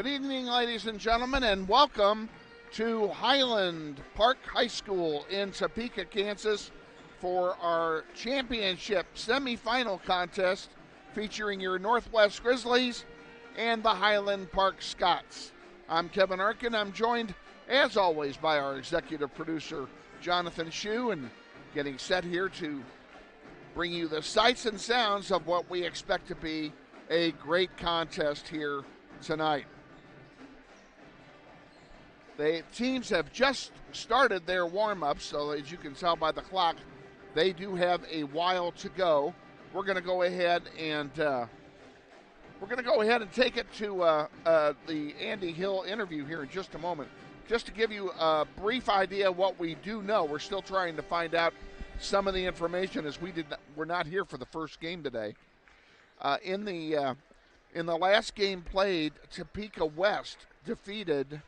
Good evening, ladies and gentlemen, and welcome to Highland Park High School in Topeka, Kansas for our Championship Semifinal contest featuring your Northwest Grizzlies and the Highland Park Scots. I'm Kevin Arkin. I'm joined, as always, by our executive producer, Jonathan Schieu, and getting set here to bring you the sights and sounds of what we expect to be a great contest here tonight. The teams have just started their warm-ups, so as you can tell by the clock, they do have a while to go. We're going to go ahead and take it to the Andy Hill interview here in just a moment. Just to give you a brief idea of what we do know, we're still trying to find out some of the information as we're not here for the first game today. In the last game played, Topeka West defeated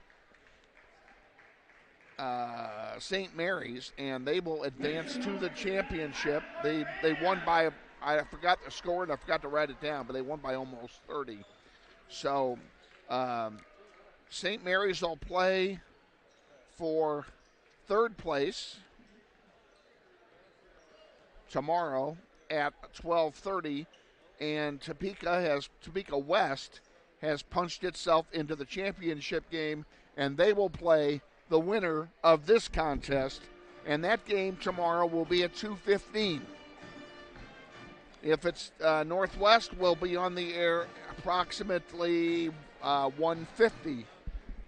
St. Mary's, and they will advance to the championship. They won by, I forgot the score and I forgot to write it down, but they won by almost 30. So St. Mary's will play for third place tomorrow at 12:30, and Topeka West has punched itself into the championship game, and they will play the winner of this contest, and that game tomorrow will be at 2:15. If it's Northwest, we'll be on the air approximately 1:50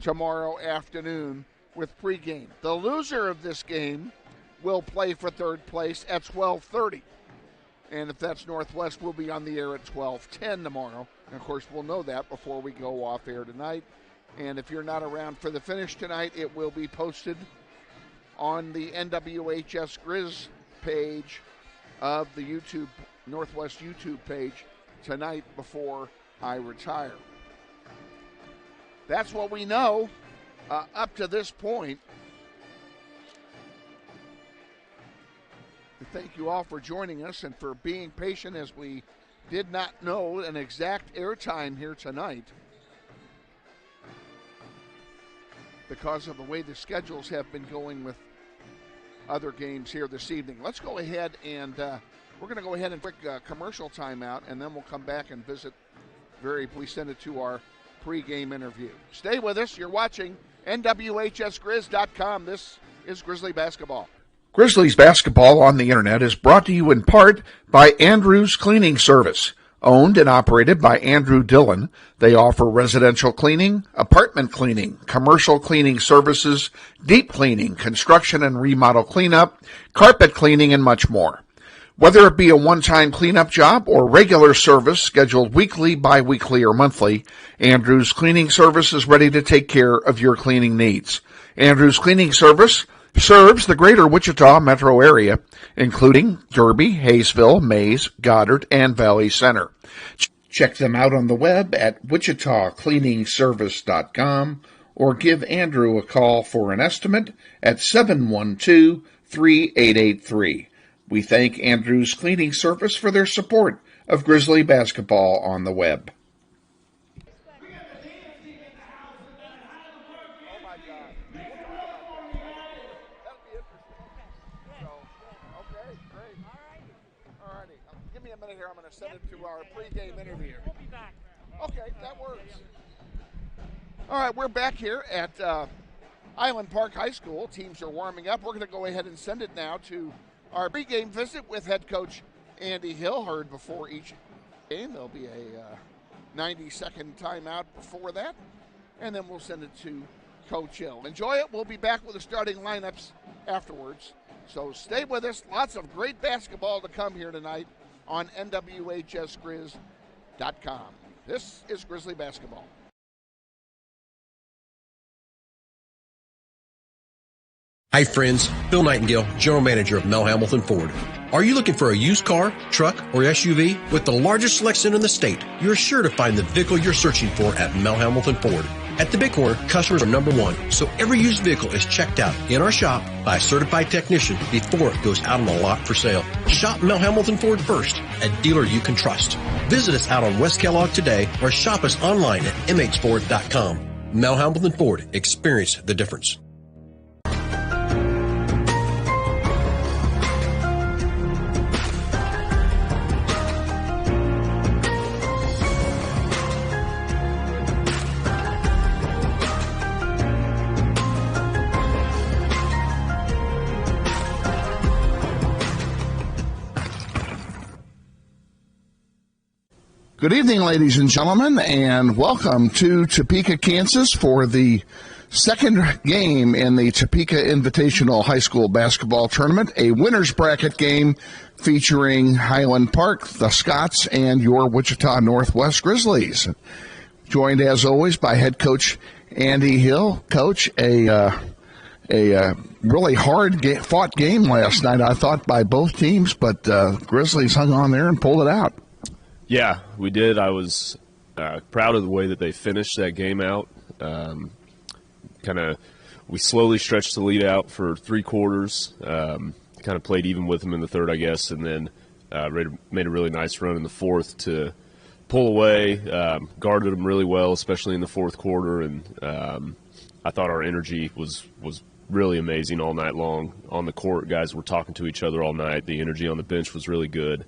tomorrow afternoon with pregame. The loser of this game will play for third place at 12:30. And if that's Northwest, we'll be on the air at 12:10 tomorrow. And, of course, we'll know that before we go off air tonight. And if you're not around for the finish tonight, it will be posted on the NWHS Grizz page of the Northwest YouTube page tonight before I retire. That's what we know up to this point. Thank you all for joining us and for being patient as we did not know an exact airtime here tonight because of the way the schedules have been going with other games here this evening. Let's go ahead and we're going to go ahead and quick commercial timeout, and then we'll come back and visit we send it to our pregame interview. Stay with us. You're watching NWHSGrizz.com. This is Grizzly Basketball. Grizzlies basketball on the internet is brought to you in part by Andrew's Cleaning Service. Owned and operated by Andrew Dillon, they offer residential cleaning, apartment cleaning, commercial cleaning services, deep cleaning, construction and remodel cleanup, carpet cleaning, and much more. Whether it be a one-time cleanup job or regular service scheduled weekly, bi-weekly, or monthly, Andrew's Cleaning Service is ready to take care of your cleaning needs. Andrew's Cleaning Service serves the greater Wichita metro area, including Derby, Hayesville, Mays, Goddard, and Valley Center. Check them out on the web at wichitacleaningservice.com or give Andrew a call for an estimate at 712-3883. We thank Andrew's Cleaning Service for their support of Grizzly basketball on the web. Here, I'm going to send it to our pregame interview. We'll be back. Okay, that works. All right, we're back here at Highland Park High School. Teams are warming up. We're going to go ahead and send it now to our pregame visit with head coach Andy Hill. Heard before each game. There'll be a 90-second timeout before that, and then we'll send it to Coach Hill. Enjoy it. We'll be back with the starting lineups afterwards. So stay with us. Lots of great basketball to come here tonight on NWHSGrizz.com. This is Grizzly Basketball. Hi friends, Bill Nightingale, General Manager of Mel Hamilton Ford. Are you looking for a used car, truck, or SUV? With the largest selection in the state, you're sure to find the vehicle you're searching for at Mel Hamilton Ford. At the Big Corner, customers are number one, so every used vehicle is checked out in our shop by a certified technician before it goes out on the lot for sale. Shop Mel Hamilton Ford first, a dealer you can trust. Visit us out on West Kellogg today or shop us online at mhford.com. Mel Hamilton Ford, experience the difference. Good evening, ladies and gentlemen, and welcome to Topeka, Kansas for the second game in the Topeka Invitational High School Basketball Tournament, a winner's bracket game featuring Highland Park, the Scots, and your Wichita Northwest Grizzlies. Joined, as always, by head coach Andy Hill. Coach, a really hard-fought game last night, I thought, by both teams, but Grizzlies hung on there and pulled it out. Yeah, we did. I was proud of the way that they finished that game out. We slowly stretched the lead out for three quarters. Kind of played even with them in the third, I guess, and then made a really nice run in the fourth to pull away. Guarded them really well, especially in the fourth quarter, and I thought our energy was really amazing all night long on the court. Guys were talking to each other all night. The energy on the bench was really good.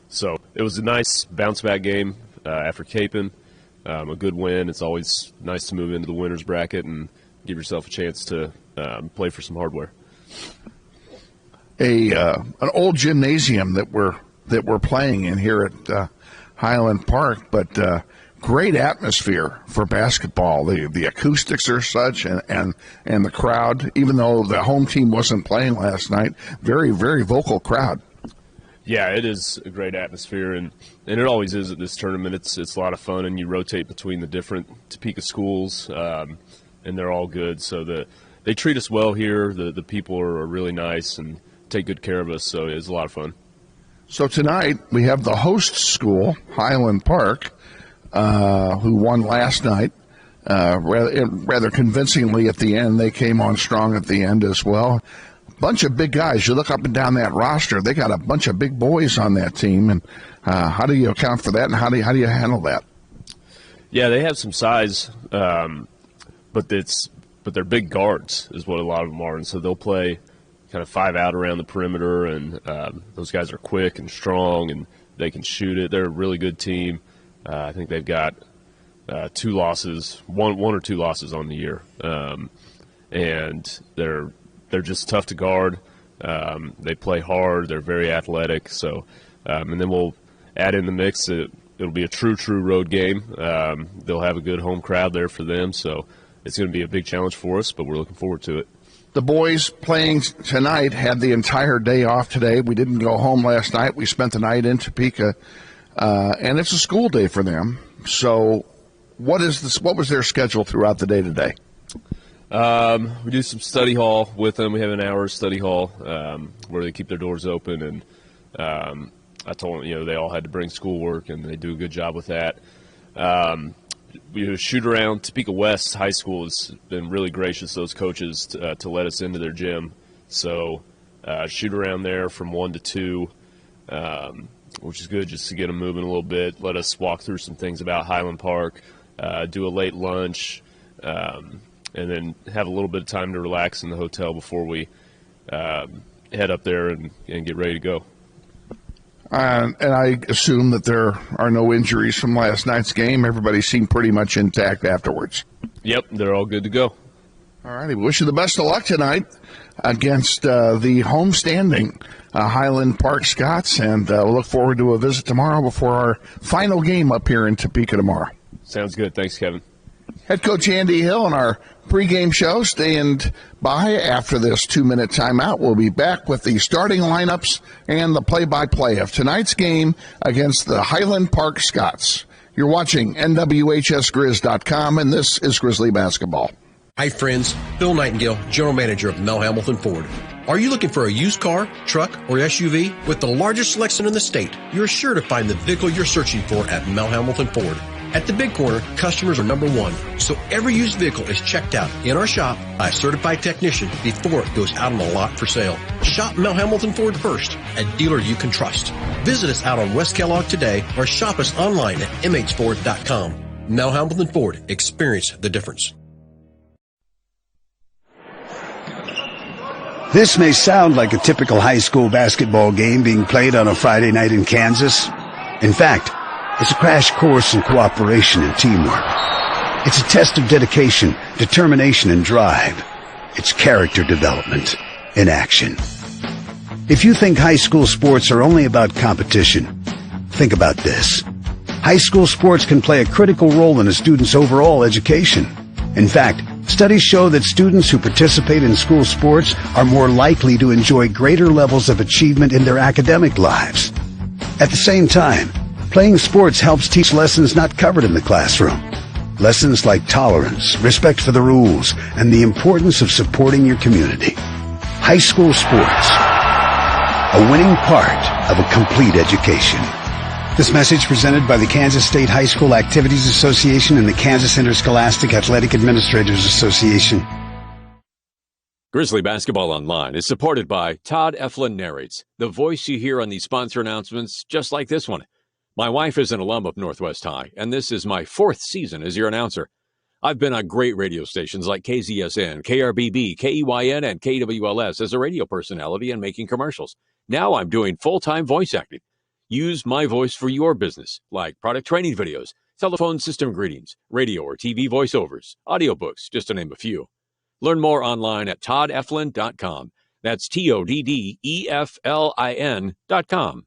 So it was a nice bounce-back game after Capon, a good win. It's always nice to move into the winner's bracket and give yourself a chance to play for some hardware. An old gymnasium that we're playing in here at Highland Park, but great atmosphere for basketball. The acoustics are such, and the crowd, even though the home team wasn't playing last night, very, very vocal crowd. Yeah, it is a great atmosphere, and it always is at this tournament. It's a lot of fun, and you rotate between the different Topeka schools, and they're all good. So they treat us well here. The people are really nice and take good care of us, so it's a lot of fun. So tonight we have the host school, Highland Park, who won last night rather convincingly at the end. They came on strong at the end as well. Bunch of big guys. You look up and down that roster, they got a bunch of big boys on that team. And how do you account for that, and how do you handle that? Yeah, they have some size, but they're big guards is what a lot of them are, and so they'll play kind of 5 out around the perimeter, and those guys are quick and strong, and they can shoot it. They're a really good team. I think they've got 2 losses, one or two losses on the year, and they're just tough to guard. They play hard. They're very athletic. So, and then we'll add in the mix. It'll be a true road game. They'll have a good home crowd there for them. So it's going to be a big challenge for us, but we're looking forward to it. The boys playing tonight had the entire day off today. We didn't go home last night. We spent the night in Topeka, and it's a school day for them. So what was their schedule throughout the day today? We do some study hall with them. We have an hour study hall where they keep their doors open, and I told them, they all had to bring schoolwork, and they do a good job with that. We shoot around. Topeka West High School has been really gracious, those coaches, to let us into their gym. So shoot around there from 1 to 2, which is good just to get them moving a little bit. Let us walk through some things about Highland Park, do a late lunch, and then have a little bit of time to relax in the hotel before we head up there and get ready to go. And I assume that there are no injuries from last night's game. Everybody seemed pretty much intact afterwards. Yep, they're all good to go. All righty. We wish you the best of luck tonight against the homestanding Highland Park Scots, and we'll look forward to a visit tomorrow before our final game up here in Topeka tomorrow. Sounds good. Thanks, Kevin. Head coach Andy Hill in our pregame show. Stand by after this 2-minute timeout. We'll be back with the starting lineups and the play-by-play of tonight's game against the Highland Park Scots. You're watching NWHSGrizz.com, and this is Grizzly Basketball. Hi, friends. Bill Nightingale, General Manager of Mel Hamilton Ford. Are you looking for a used car, truck, or SUV? With the largest selection in the state, you're sure to find the vehicle you're searching for at Mel Hamilton Ford. At the Big Corner, customers are number one, so every used vehicle is checked out in our shop by a certified technician before it goes out on the lot for sale. Shop Mel Hamilton Ford first, a dealer you can trust. Visit us out on West Kellogg today or shop us online at mhford.com. Mel Hamilton Ford, experience the difference. This may sound like a typical high school basketball game being played on a Friday night in Kansas. In fact, it's a crash course in cooperation and teamwork. It's a test of dedication, determination, and drive. It's character development in action. If you think high school sports are only about competition, think about this. High school sports can play a critical role in a student's overall education. In fact, studies show that students who participate in school sports are more likely to enjoy greater levels of achievement in their academic lives. At the same time, playing sports helps teach lessons not covered in the classroom. Lessons like tolerance, respect for the rules, and the importance of supporting your community. High school sports, a winning part of a complete education. This message presented by the Kansas State High School Activities Association and the Kansas Interscholastic Athletic Administrators Association. Grizzly Basketball Online is supported by Todd Eflin Narrates, the voice you hear on these sponsor announcements just like this one. My wife is an alum of Northwest High, and this is my 4th season as your announcer. I've been on great radio stations like KZSN, KRBB, KEYN, and KWLS as a radio personality and making commercials. Now I'm doing full-time voice acting. Use my voice for your business, like product training videos, telephone system greetings, radio or TV voiceovers, audiobooks, just to name a few. Learn more online at toddeflin.com. That's TODDEFLIN.com.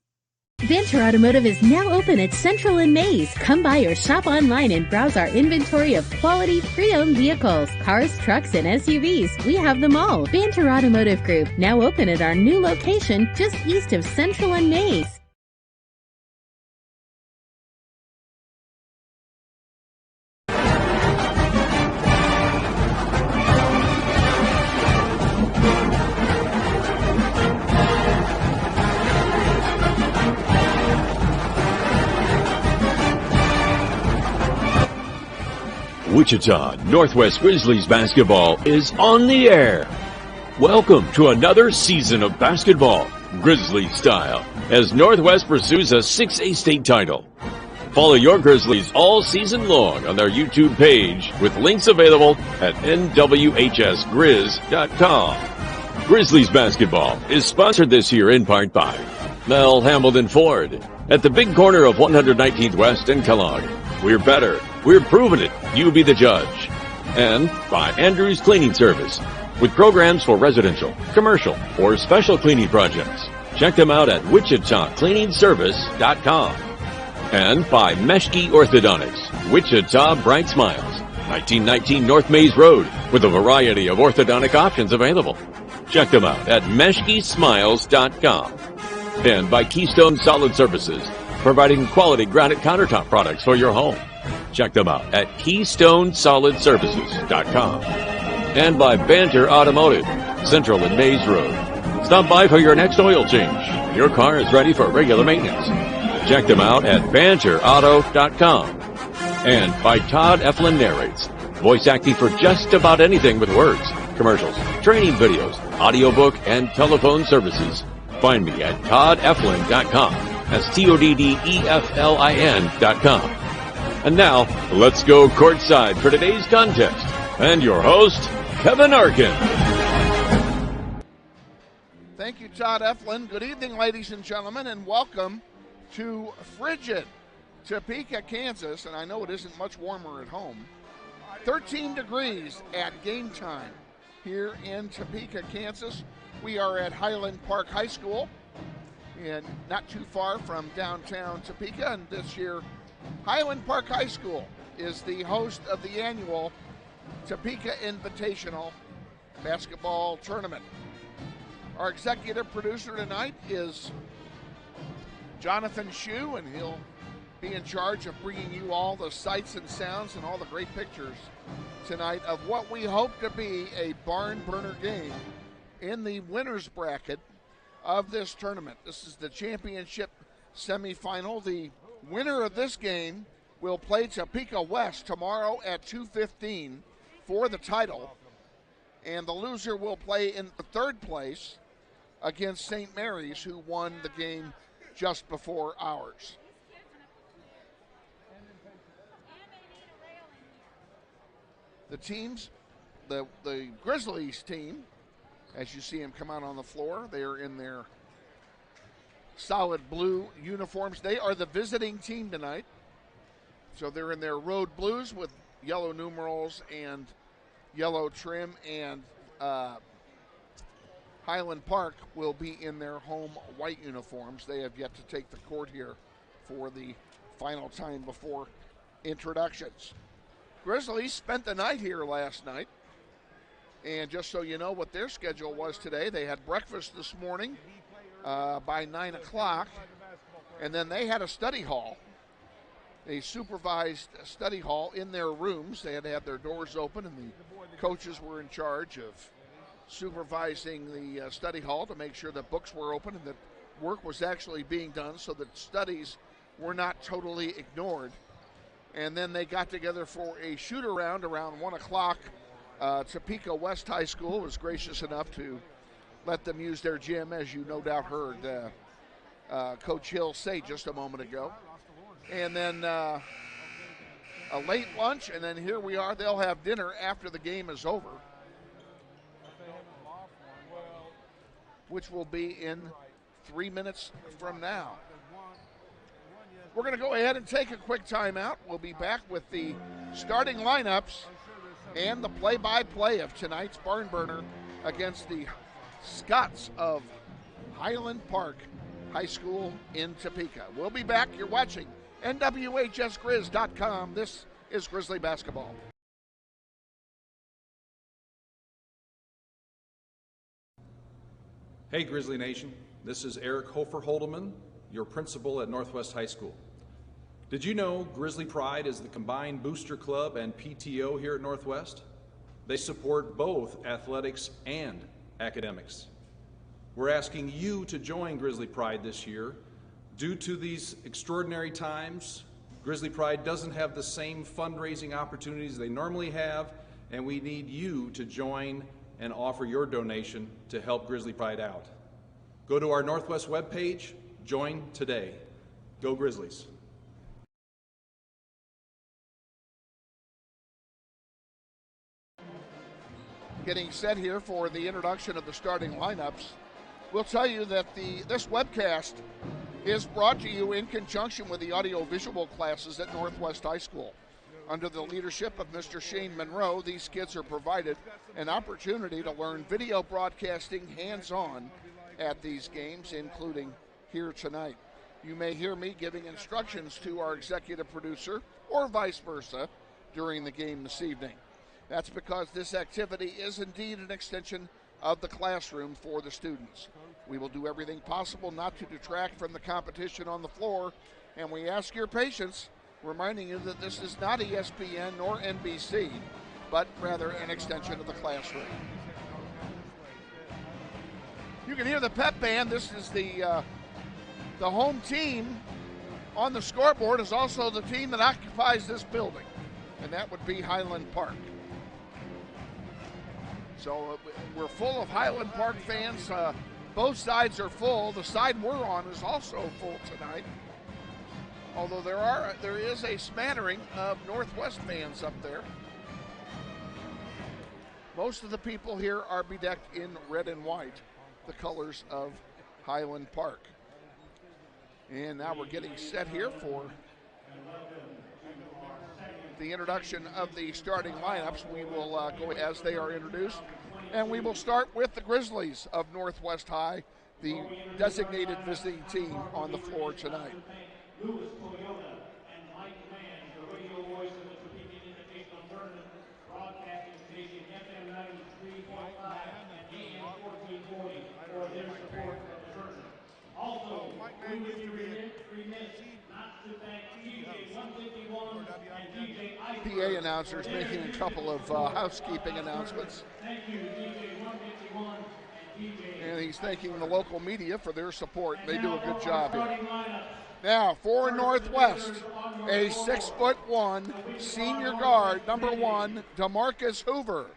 Banter Automotive is now open at Central and Mays. Come by or shop online and browse our inventory of quality pre-owned vehicles, cars, trucks, and SUVs. We have them all. Banter Automotive Group, now open at our new location just east of Central and Mays. Wichita Northwest Grizzlies basketball is on the air. Welcome to another season of basketball, Grizzly style, as Northwest pursues a 6A state title. Follow your Grizzlies all season long on their YouTube page with links available at nwhsgrizz.com. Grizzlies basketball is sponsored this year in part by Mel Hamilton Ford at the big corner of 119th West and Kellogg. We're better. We're proving it. You be the judge. And by Andrews Cleaning Service, with programs for residential, commercial, or special cleaning projects. Check them out at WichitaCleaningService.com. And by Meshke Orthodontics, Wichita Bright Smiles, 1919 North Mays Road, with a variety of orthodontic options available. Check them out at MeshkeSmiles.com. And by Keystone Solid Surfaces, providing quality granite countertop products for your home. Check them out at KeystoneSolidSurfaces.com. And by Banter Automotive, Central and Mays Road. Stop by for your next oil change. Your car is ready for regular maintenance. Check them out at BanterAuto.com. And by Todd Eflin Narrates, voice acting for just about anything with words, commercials, training videos, audiobook, and telephone services. Find me at ToddEflin.com. That's TODDEFLIN.com. And now, let's go courtside for today's contest. And your host, Kevin Arkin. Thank you, Todd Eflin. Good evening, ladies and gentlemen, and welcome to frigid Topeka, Kansas. And I know it isn't much warmer at home. 13 degrees at game time here in Topeka, Kansas. We are at Highland Park High School, and not too far from downtown Topeka. And this year, Highland Park High School is the host of the annual Topeka Invitational basketball tournament. Our executive producer tonight is Jonathan Schieu, and he'll be in charge of bringing you all the sights and sounds and all the great pictures tonight of what we hope to be a barn burner game in the winner's bracket of this tournament. This is the championship semifinal. The winner of this game will play Topeka West tomorrow at 2:15 for the title. And the loser will play in third place against St. Mary's, who won the game just before ours. The teams, the Grizzlies team, as you see them come out on the floor, they are in their solid blue uniforms. They are the visiting team tonight. So they're in their road blues with yellow numerals and yellow trim, and Highland Park will be in their home white uniforms. They have yet to take the court here for the final time before introductions. Grizzlies spent the night here last night, and just so you know what their schedule was today, they had breakfast this morning by 9 o'clock, and then they had a study hall, a supervised study hall in their rooms. They had to have their doors open, and the coaches were in charge of supervising the study hall to make sure that books were open and that work was actually being done so that studies were not totally ignored. And then they got together for a shoot-around around 1 o'clock. Topeka West High School was gracious enough to let them use their gym, as you no doubt heard Coach Hill say just a moment ago. And then a late lunch, and then here we are. They'll have dinner after the game is over, which will be in 3 minutes from now. We're going to go ahead and take a quick timeout. We'll be back with the starting lineups and the play-by-play of tonight's barn burner against the Scots of Highland Park High School in Topeka. We'll be back. You're watching NWHSGrizz.com. This is Grizzly Basketball. Hey Grizzly Nation, this is Eric Hofer-Holdeman, your principal at Northwest High School. Did you know Grizzly Pride is the combined booster club and PTO here at Northwest? They support both athletics and academics. We're asking you to join Grizzly Pride this year. Due to these extraordinary times, Grizzly Pride doesn't have the same fundraising opportunities they normally have, and we need you to join and offer your donation to help Grizzly Pride out. Go to our Northwest webpage, join today. Go Grizzlies. Getting set here for the introduction of the starting lineups. We'll tell you that this webcast is brought to you in conjunction with the audio-visual classes at Northwest High School. Under the leadership of Mr. Shane Monroe, these kids are provided an opportunity to learn video broadcasting hands-on at these games, including here tonight. You may hear me giving instructions to our executive producer or vice versa during the game this evening. That's because this activity is indeed an extension of the classroom for the students. We will do everything possible not to detract from the competition on the floor, and we ask your patience, reminding you that this is not ESPN nor NBC, but rather an extension of the classroom. You can hear the pep band. This is the home team on the scoreboard is also the team that occupies this building, and that would be Highland Park. So we're full of Highland Park fans. Both sides are full. The side we're on is also full tonight. Although there is a smattering of Northwest fans up there. Most of the people here are bedecked in red and white, the colors of Highland Park. And now we're getting set here for the introduction of the starting lineups. We will go as they are introduced, and we will start with the Grizzlies of Northwest High, the designated visiting team on the floor tonight. PA announcers making a couple of housekeeping announcements. And and he's thanking the local media for their support. They do a good job here. Now, for Northwest, a 6'1" senior guard, number 1, DeMarcus Hoover.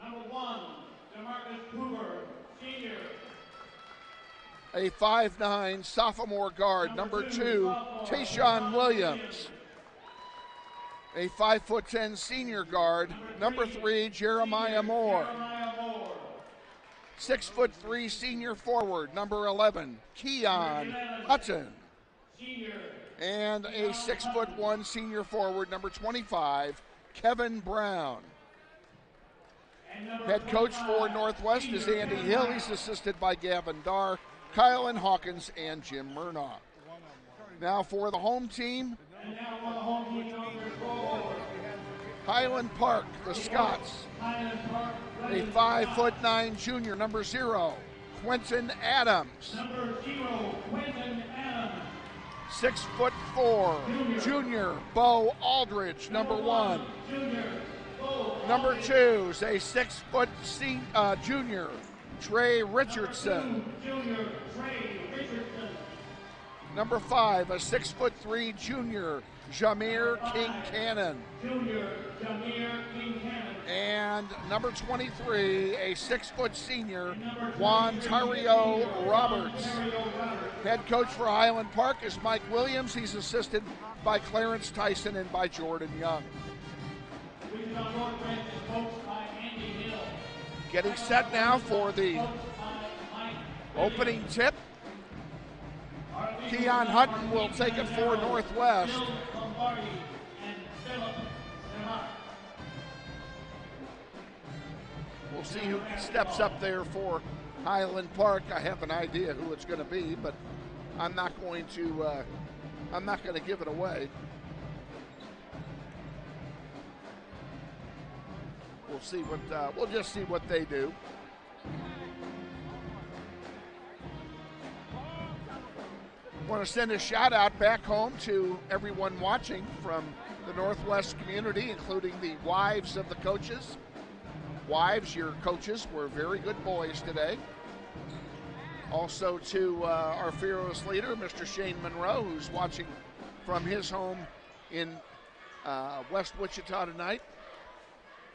Number 1, DeMarcus Hoover, senior. A 5'9" sophomore guard, number 2, Tayshawn Williams. A 5'10" senior guard, number 3, Jeremiah Moore. 6'3" senior forward, number 11, Keon Hutton. And a 6'1" senior forward, number 25, Kevin Brown. Head coach for Northwest is Andy Hill. He's assisted by Gavin Darr, Kylan Hawkins, and Jim Murnaugh. Now for the home team, Highland Park, the Scots. A 5'9" junior, number 0, Quentin Adams. 6'4", junior, Bo Aldridge, number 1. Number 2 is a 6' junior, Trey Richardson. Number 5, a 6'3" junior, Jameer King Cannon. And number 23, a 6' senior, Juantario Roberts. Head coach for Highland Park is Mike Williams. He's assisted by Clarence Tyson and by Jordan Young. Getting set now for the opening tip. Keon Hutton will take it for Northwest. We'll see who steps up there for Highland Park. I have an idea who it's going to be, but I'm not going to give it away. We'll just see what they do. Want to send a shout out back home to everyone watching from the Northwest community, including the wives of the coaches. Wives, your coaches were very good boys today. Also to our fearless leader, Mr. Shane Monroe, who's watching from his home in West Wichita tonight.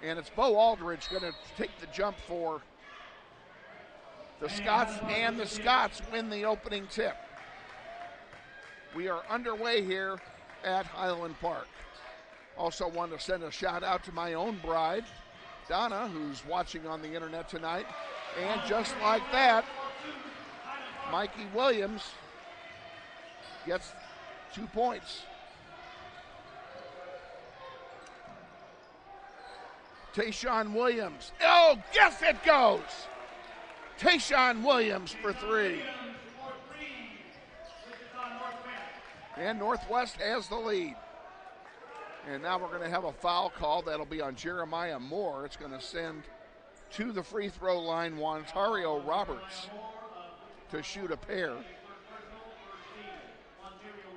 And it's Bo Aldridge going to take the jump for the Scots, and the Scots win the opening tip. We are underway here at Highland Park. Also want to send a shout out to my own bride, Donna, who's watching on the internet tonight. And just like that, Mikey Williams gets 2 points. Tayshawn Williams. Oh, yes, it goes. Tayshawn Williams for 3. And Northwest has the lead. And now we're going to have a foul call. That'll be on Jeremiah Moore. It's going to send to the free throw line Juantario Roberts to shoot a pair.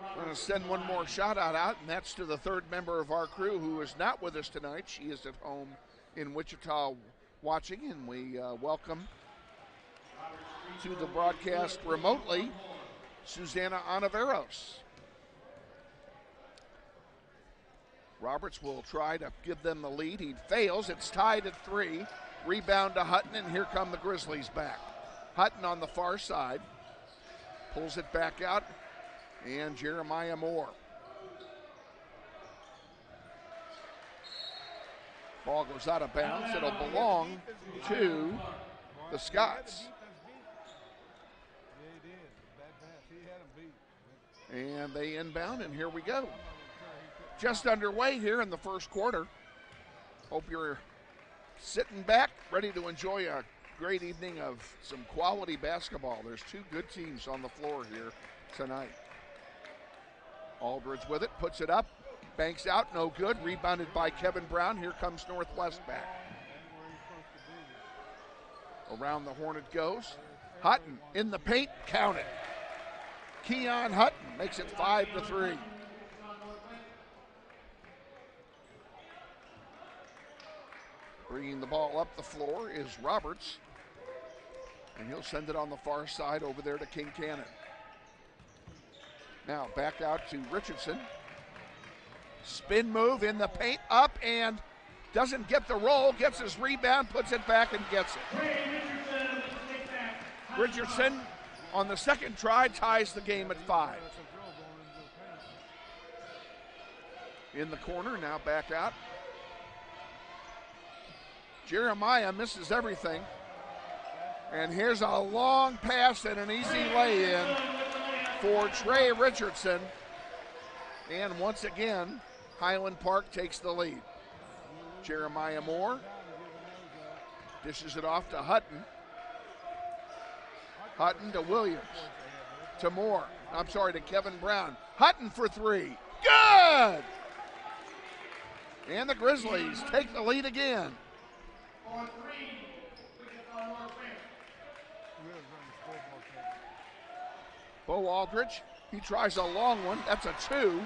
I'm going to send one more shout out, and that's to the third member of our crew who is not with us tonight. She is at home in Wichita watching, and we welcome to the broadcast remotely Susanna Anaveros. Roberts will try to give them the lead. He fails. It's tied at 3. Rebound to Hutton, and here come the Grizzlies back. Hutton on the far side. Pulls it back out, and Jeremiah Moore. Ball goes out of bounds. It'll belong to the Scots. And they inbound, and here we go. Just underway here in the first quarter. Hope you're sitting back, ready to enjoy a great evening of some quality basketball. There's 2 good teams on the floor here tonight. Aldridge with it, puts it up, banks out, no good. Rebounded by Kevin Brown. Here comes Northwest back. Around the horn it goes. Hutton in the paint, count it. Keon Hutton makes it 5-3. Bringing the ball up the floor is Roberts. And he'll send it on the far side over there to King Cannon. Now back out to Richardson. Spin move in the paint, up and doesn't get the roll, gets his rebound, puts it back and gets it. Richardson on the second try ties the game at 5. In the corner, now back out. Jeremiah misses everything. And here's a long pass and an easy lay-in for Trey Richardson. And once again, Highland Park takes the lead. Jeremiah Moore dishes it off to Hutton. Hutton to Williams. To Moore. I'm sorry, to Kevin Brown. Hutton for 3. Good! And the Grizzlies take the lead again. Bo Aldridge, he tries a long one. That's a 2.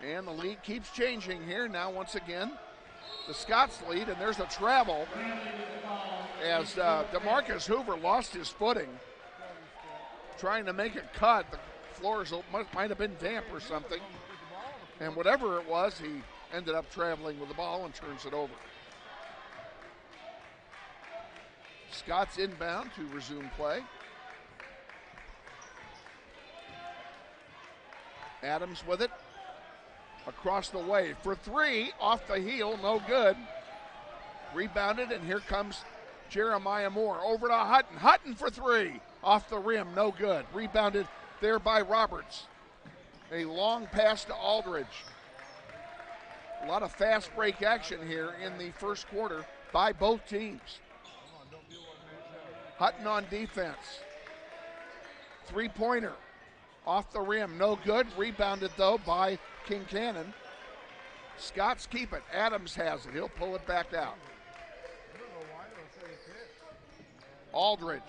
And the lead keeps changing here. Now once again, the Scots lead, and there's a travel as DeMarcus Hoover lost his footing trying to make a cut. The floors might have been damp or something. And whatever it was, he ended up traveling with the ball and turns it over. Scots inbound to resume play. Adams with it. Across the way for 3, off the heel, no good. Rebounded, and here comes Jeremiah Moore. Over to Hutton. Hutton for 3, off the rim, no good. Rebounded there by Roberts. A long pass to Aldridge. A lot of fast break action here in the first quarter by both teams. Hutton on defense. 3-pointer. Off the rim, no good. Rebounded, though, by King Cannon. Scots keep it. Adams has it. He'll pull it back out. Aldridge.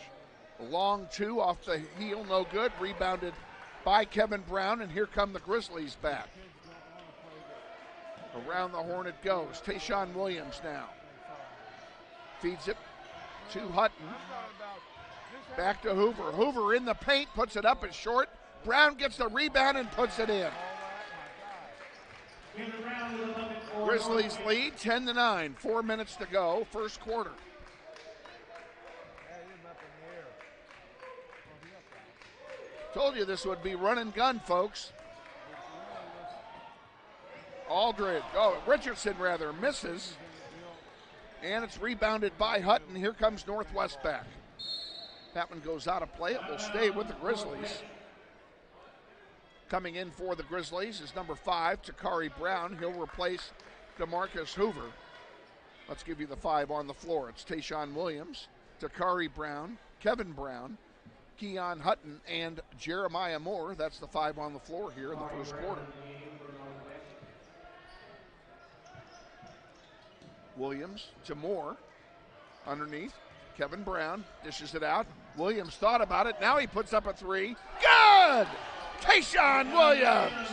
A long 2 off the heel, no good. Rebounded by Kevin Brown, and here come the Grizzlies back. Around the horn it goes. Tayshawn Williams now. Feeds it to Hutton. Back to Hoover. Hoover in the paint, puts it up and short. Brown gets the rebound and puts it in. Grizzlies lead 10-9. 4 minutes to go, first quarter. Told you this would be run and gun, folks. Richardson misses. And it's rebounded by Hutton. Here comes Northwest back. That one goes out of play. It will stay with the Grizzlies. Coming in for the Grizzlies is number 5, Takari Brown. He'll replace DeMarcus Hoover. Let's give you the 5 on the floor. It's Tayshawn Williams, Takari Brown, Kevin Brown, Keon Hutton, and Jeremiah Moore. That's the 5 on the floor here in the first quarter. Williams to Moore. Underneath, Kevin Brown dishes it out. Williams thought about it. Now he puts up a 3. Good! Tayshawn Williams!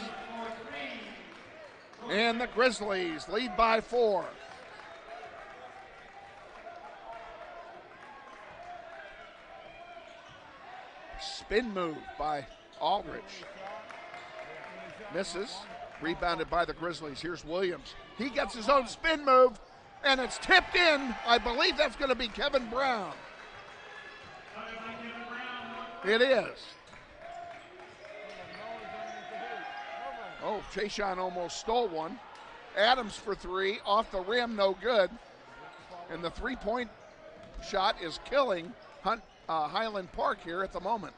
And the Grizzlies lead by 4. Spin move by Aldridge. Misses. Rebounded by the Grizzlies. Here's Williams. He gets his own spin move, and it's tipped in. I believe that's going to be Kevin Brown. It is. Oh, Tayshawn almost stole one. Adams for 3, off the rim, no good. And the 3-point shot is killing Highland Park here at the moment.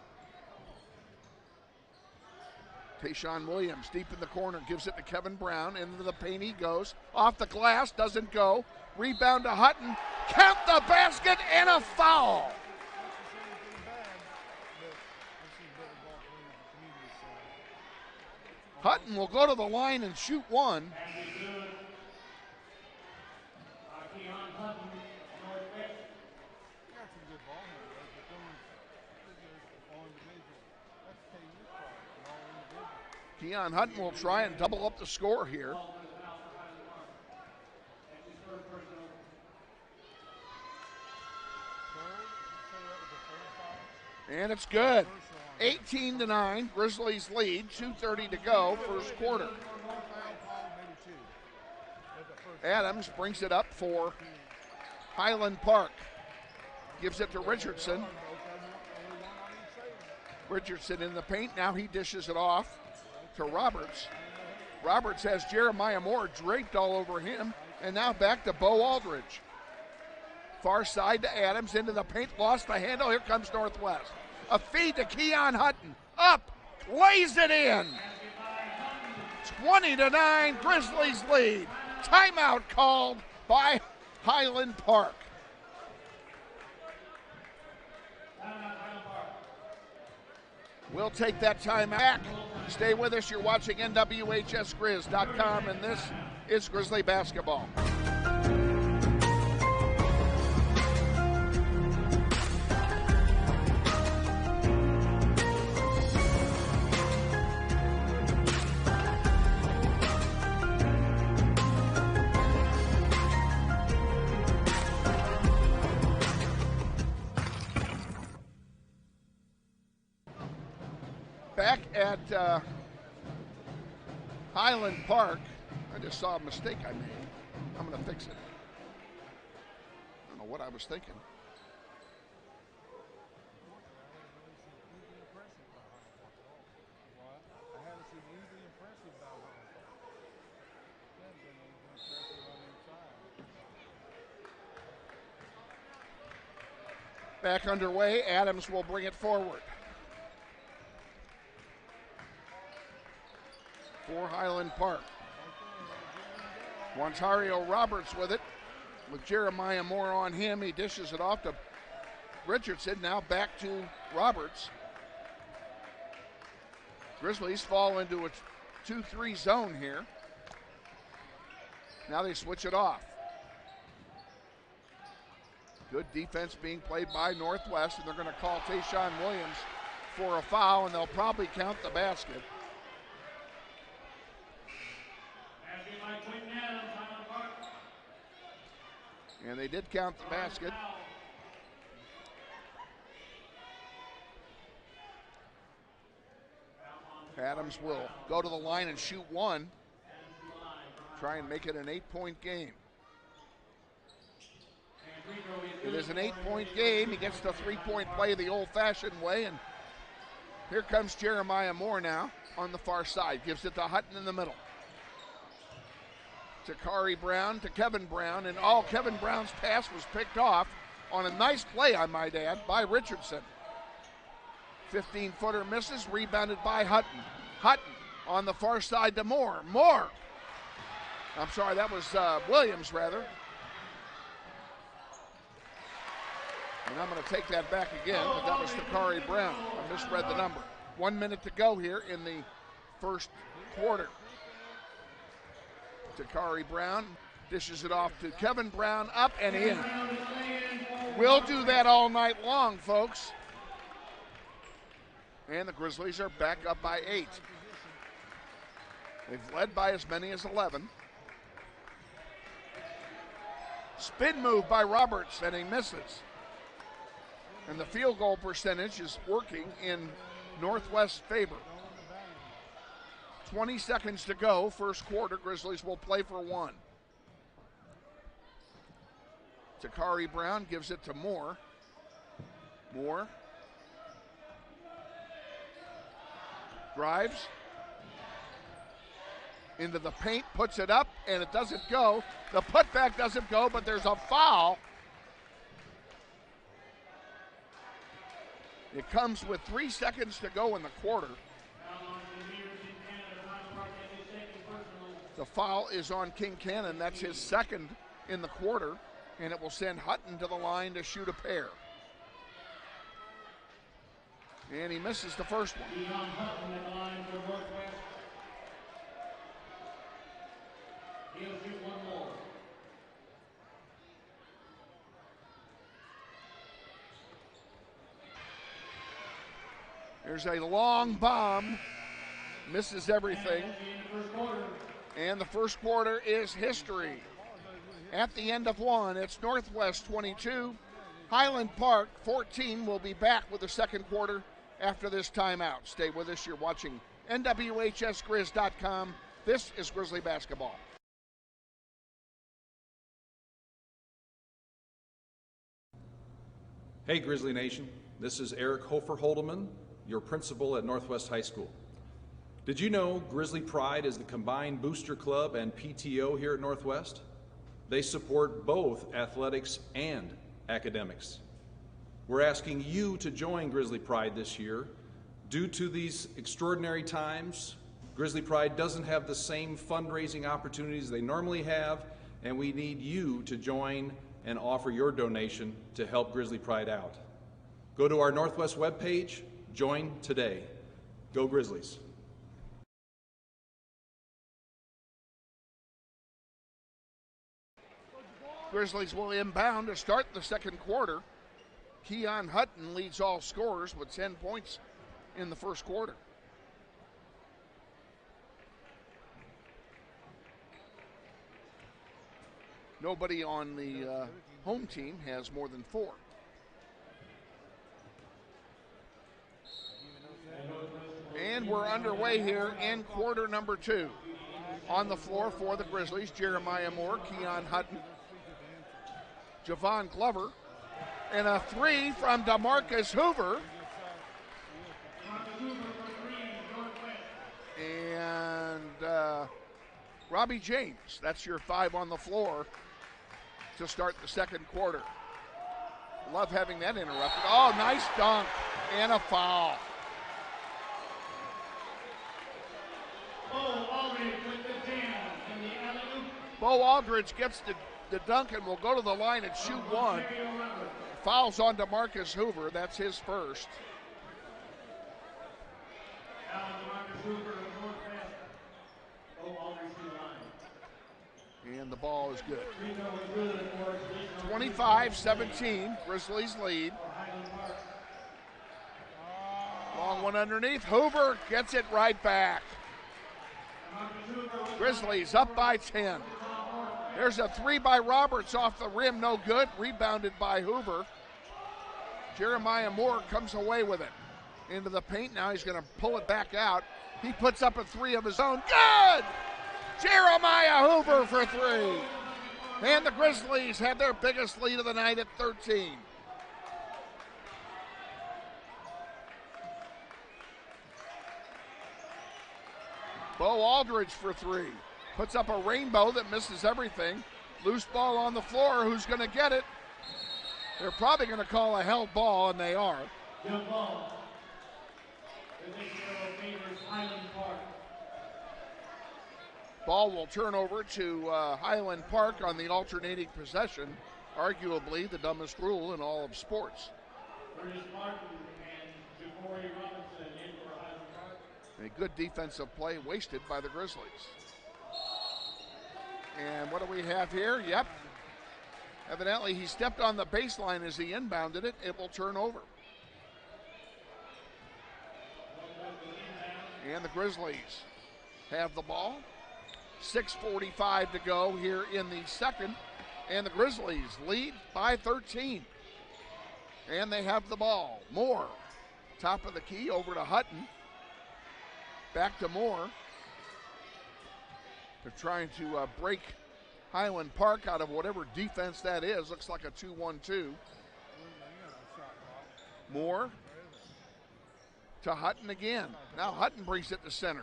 Tayshawn Williams deep in the corner, gives it to Kevin Brown. Into the paint he goes. Off the glass, doesn't go. Rebound to Hutton. Count the basket and a foul. Hutton will go to the line and shoot one. Keon Hutton will try and double up the score here. And it's good. 18-9, Grizzlies lead, 2:30 to go, first quarter. Adams brings it up for Highland Park. Gives it to Richardson. Richardson in the paint. Now he dishes it off to Roberts. Roberts has Jeremiah Moore draped all over him. And now back to Bo Aldridge. Far side to Adams, into the paint, lost the handle. Here comes Northwest. A feed to Keon Hutton. Up, lays it in. 20-9, Grizzlies lead. Timeout called by Highland Park. We'll take that time back. Stay with us. You're watching NWHSGrizz.com, and this is Grizzly basketball. Back at Highland Park, I just saw a mistake I made. I'm going to fix it. I don't know what I was thinking. Back underway, Adams will bring it forward. For Highland Park. Wantario Roberts with it, with Jeremiah Moore on him. He dishes it off to Richardson, now back to Roberts. Grizzlies fall into a 2-3 zone here. Now they switch it off. Good defense being played by Northwest, and they're going to call Tayshawn Williams for a foul, and they'll probably count the basket. And they did count the basket. Adams will go to the line and shoot one. Try and make it an 8-point game. It is an 8-point game. He gets the three-point play the old-fashioned way. And here comes Jeremiah Moore now on the far side. Gives it to Hutton in the middle. To Kari Brown, to Kevin Brown, and all Kevin Brown's pass was picked off on a nice play, I might add, by Richardson. 15-footer misses, rebounded by Hutton. Hutton on the far side to Moore. Moore! I'm sorry, that was Williams, rather. And I'm going to take that back again, but that was to Kari Brown. I misread the number. 1 minute to go here in the first quarter. Takari Brown dishes it off to Kevin Brown, up and in. We'll do that all night long, folks. And the Grizzlies are back up by 8. They've led by as many as 11. Spin move by Roberts, and he misses. And the field goal percentage is working in Northwest's favor. 20 seconds to go, first quarter. Grizzlies will play for one. Takari Brown gives it to Moore. Moore drives into the paint, puts it up, and it doesn't go. The putback doesn't go, but there's a foul. It comes with 3 seconds to go in the quarter. The foul is on King Cannon. That's his second in the quarter, and it will send Hutton to the line to shoot a pair. And he misses the first one. He'll shoot one more. There's a long bomb. Misses everything. And the first quarter is history. At the end of one, it's Northwest 22, Highland Park 14 will be back with the second quarter after this timeout. Stay with us. You're watching NWHSGrizz.com. This is Grizzly basketball. Hey Grizzly Nation, this is Eric Hofer-Holdeman, your principal at Northwest High School. Did you know Grizzly Pride is the combined booster club and PTO here at Northwest? They support both athletics and academics. We're asking you to join Grizzly Pride this year. Due to these extraordinary times, Grizzly Pride doesn't have the same fundraising opportunities they normally have, and we need you to join and offer your donation to help Grizzly Pride out. Go to our Northwest webpage, join today. Go Grizzlies. Grizzlies will inbound to start the second quarter. Keon Hutton leads all scorers with 10 points in the first quarter. Nobody on the home team has more than 4. And we're underway here in quarter number 2. On the floor for the Grizzlies, Jeremiah Moore, Keon Hutton, Javon Glover, and a 3 from DeMarcus Hoover. And Robbie James, that's your 5 on the floor to start the second quarter. Love having that interrupted. Oh, nice dunk and a foul. Bo Aldridge gets the dunk and will go to the line and shoot 1. Fouls on DeMarcus Hoover. That's his first. And the ball is good. 25-17, Grizzlies lead. Long one underneath. Hoover gets it right back. Grizzlies up by 10. There's a 3 by Roberts off the rim, no good. Rebounded by Hoover. Jeremiah Moore comes away with it. Into the paint, now he's gonna pull it back out. He puts up a 3 of his own, good! Jeremiah Hoover for 3. And the Grizzlies have their biggest lead of the night at 13. Bo Aldridge for 3. Puts up a rainbow that misses everything. Loose ball on the floor. Who's going to get it? They're probably going to call a held ball, and they are. Ball will turn over to Highland Park on the alternating possession. Arguably the dumbest rule in all of sports. A good defensive play wasted by the Grizzlies. And what do we have here? Yep. Evidently he stepped on the baseline as he inbounded it. It will turn over. And the Grizzlies have the ball. 6:45 to go here in the second. And the Grizzlies lead by 13. And they have the ball. Moore, top of the key, over to Hutton. Back to Moore. They're trying to break Highland Park out of whatever defense that is. Looks like a 2-1-2. Moore to Hutton again. Now Hutton brings it to center.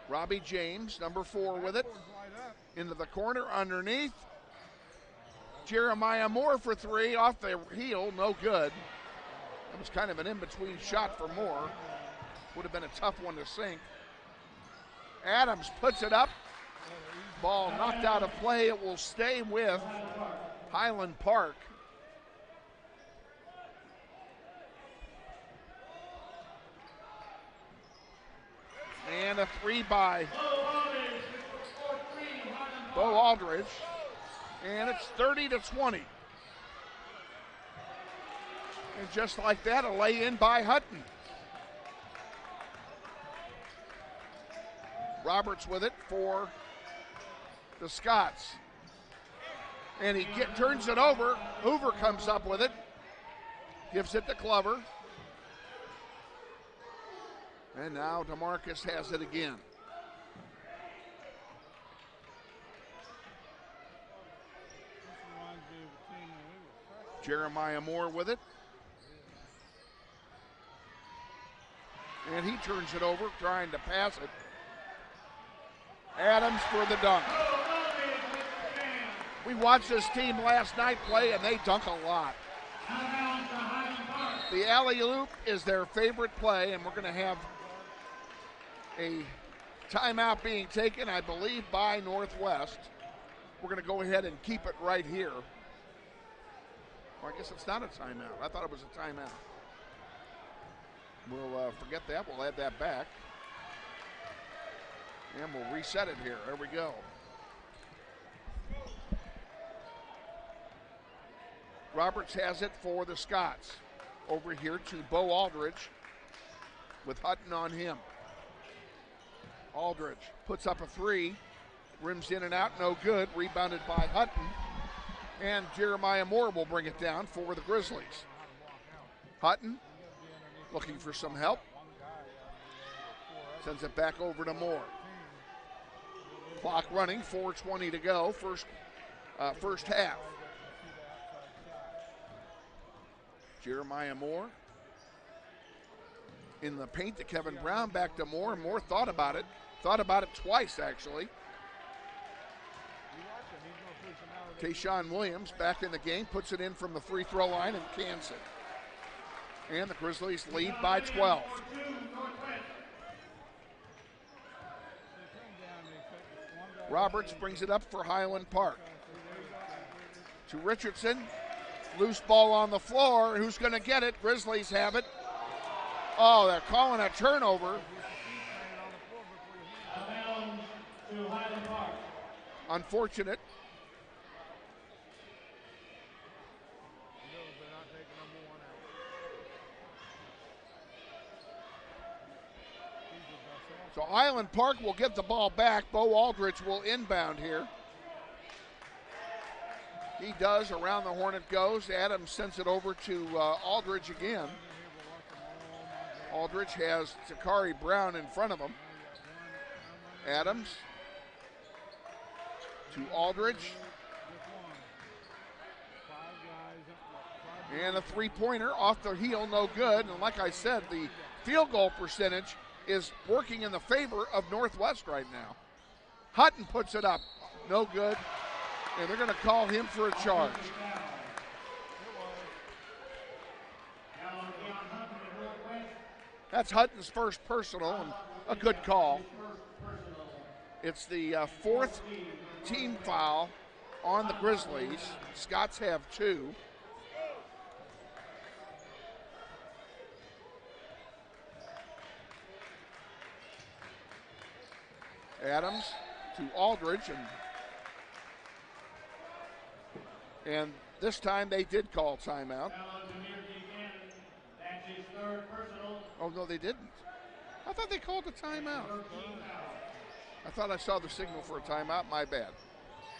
Robbie James, number 4 with it. Into the corner, underneath. Jeremiah Moore for 3, off the heel, no good. That was kind of an in-between shot for Moore. Would have been a tough one to sink. Adams puts it up. Ball knocked out of play. It will stay with Highland Park. And a 3 by Bo Aldridge. And it's 30-20. And just like that, a lay-in by Hutton. Roberts with it for the Scots. And he turns it over. Hoover comes up with it. Gives it to Glover. And now DeMarcus has it again. Jeremiah Moore with it. And he turns it over, trying to pass it. Adams for the dunk. We watched this team last night play, and they dunk a lot. The alley-oop is their favorite play, and we're going to have a timeout being taken, I believe, by Northwest. We're going to go ahead and keep it right here. Well, I guess it's not a timeout. I thought it was a timeout. We'll forget that. We'll add that back. And we'll reset it here. There we go. Roberts has it for the Scots. Over here to Bo Aldridge with Hutton on him. Aldridge puts up a three. Rims in and out, no good. Rebounded by Hutton. And Jeremiah Moore will bring it down for the Grizzlies. Hutton looking for some help. Sends it back over to Moore. Clock running, 4:20 to go, first half. Jeremiah Moore in the paint to Kevin Brown, back to Moore. Moore thought about it twice actually. Tayshawn Williams back in the game, puts it in from the free throw line and cans it. And the Grizzlies lead by 12. Roberts brings it up for Highland Park. To Richardson. Loose ball on the floor. Who's going to get it? Grizzlies have it. Oh, they're calling a turnover. Unfortunate. So Highland Park will get the ball back. Bo Aldridge will inbound here. He does. Around the horn it goes. Adams sends it over to Aldridge again. Aldridge has Takari Brown in front of him. Adams to Aldridge. And a three-pointer off the heel, no good. And like I said, the field goal percentage is working in the favor of Northwest right now. Hutton puts it up, no good. And they're going to call him for a charge. That's Hutton's first personal, and a good call. It's the fourth team foul on the Grizzlies. Scots have two. Adams to Aldridge, and this time they did call timeout. Oh, no, they didn't. I thought they called a timeout. I thought I saw the signal for a timeout. My bad.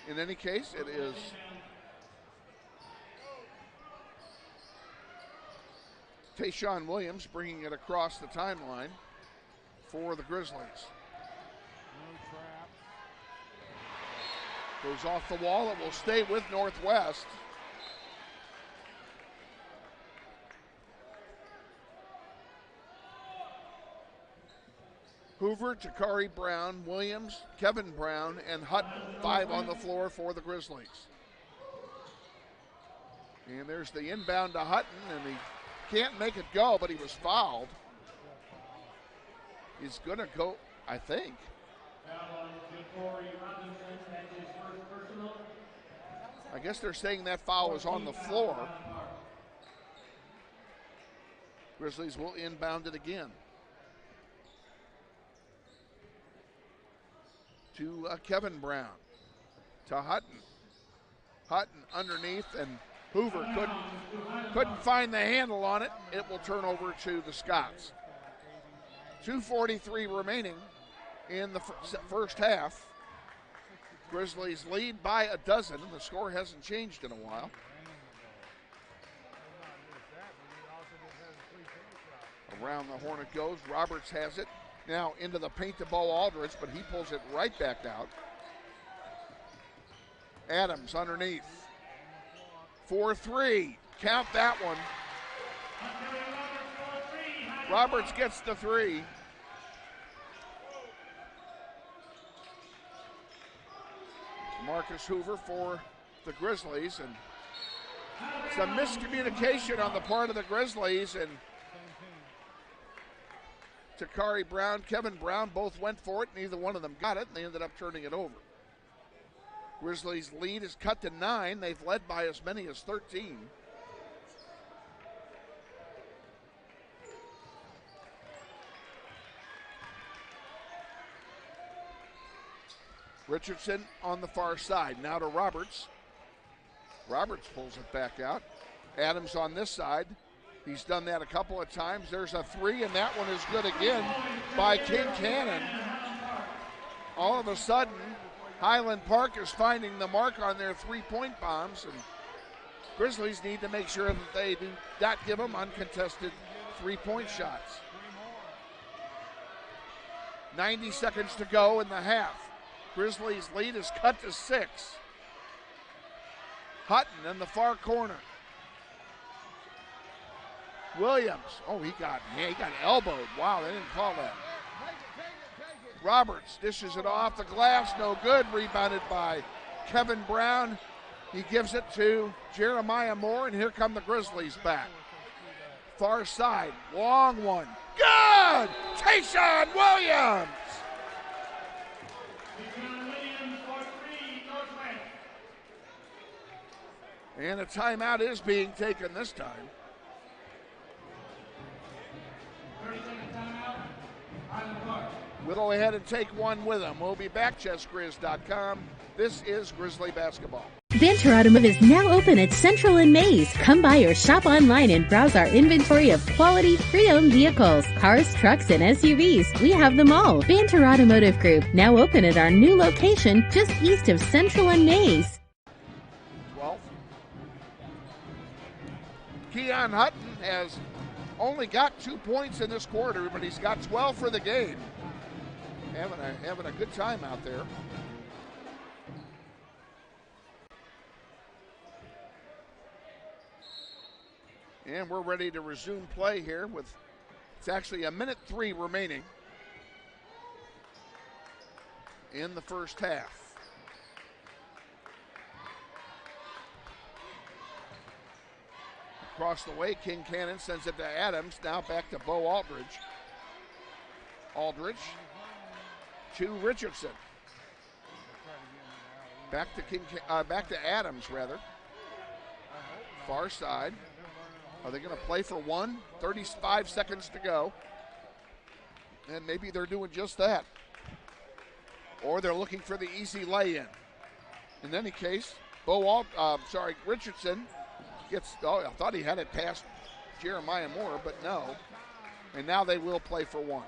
In any case, it is Tayshawn Williams bringing it across the timeline for the Grizzlies. Goes off the wall. It will stay with Northwest. Hoover, Takari Brown, Williams, Kevin Brown, and Hutton. 5 on the floor for the Grizzlies. And there's the inbound to Hutton, and he can't make it go, but he was fouled. He's going to go, I think. I guess they're saying that foul was on the floor. Grizzlies will inbound it again. To Kevin Brown. To Hutton. Hutton underneath, and Hoover couldn't find the handle on it. It will turn over to the Scots. 2:43 remaining in the first half. Grizzlies lead by a dozen, and the score hasn't changed in a while. Around the horn it goes. Roberts has it. Now into the paint to Bo Aldridge, but he pulls it right back out. Adams underneath. 4-3. Count that one. Roberts gets the three. Marcus Hoover for the Grizzlies, and some miscommunication on the part of the Grizzlies, and Takari Brown, Kevin Brown both went for it. Neither one of them got it, and they ended up turning it over. Grizzlies' lead is cut to 9. They've led by as many as 13. Richardson on the far side. Now to Roberts. Roberts pulls it back out. Adams on this side. He's done that a couple of times. There's a three, and that one is good again by King Cannon. All of a sudden, Highland Park is finding the mark on their three-point bombs, and Grizzlies need to make sure that they do not give them uncontested three-point shots. 90 seconds to go in the half. Grizzlies' lead is cut to 6. Hutton in the far corner. Williams, he got elbowed. Wow, they didn't call that. Roberts dishes it off the glass, no good. Rebounded by Kevin Brown. He gives it to Jeremiah Moore, and here come the Grizzlies back. Far side, long one. Good! Tayshaun Williams! And a timeout is being taken this time. Whittle ahead and take one with them. We'll be back, chessgrizz.com. This is Grizzly basketball. Banter Automotive is now open at Central and Mays. Come by or shop online and browse our inventory of quality pre-owned vehicles, cars, trucks, and SUVs. We have them all. Banter Automotive Group, now open at our new location just east of Central and Mays. 12. Keon Hutton has only got 2 points in this quarter, but he's got 12 for the game. Having a good time out there. And we're ready to resume play here with, it's actually 1:03 remaining in the first half. Across the way, King Cannon sends it to Adams. Now back to Bo Aldridge. Aldridge to Richardson. Back to Adams, rather. Far side. Are they going to play for one? 35 seconds to go. And maybe they're doing just that. Or they're looking for the easy lay-in. In any case, Richardson gets, I thought he had it past Jeremiah Moore, but no. And now they will play for one.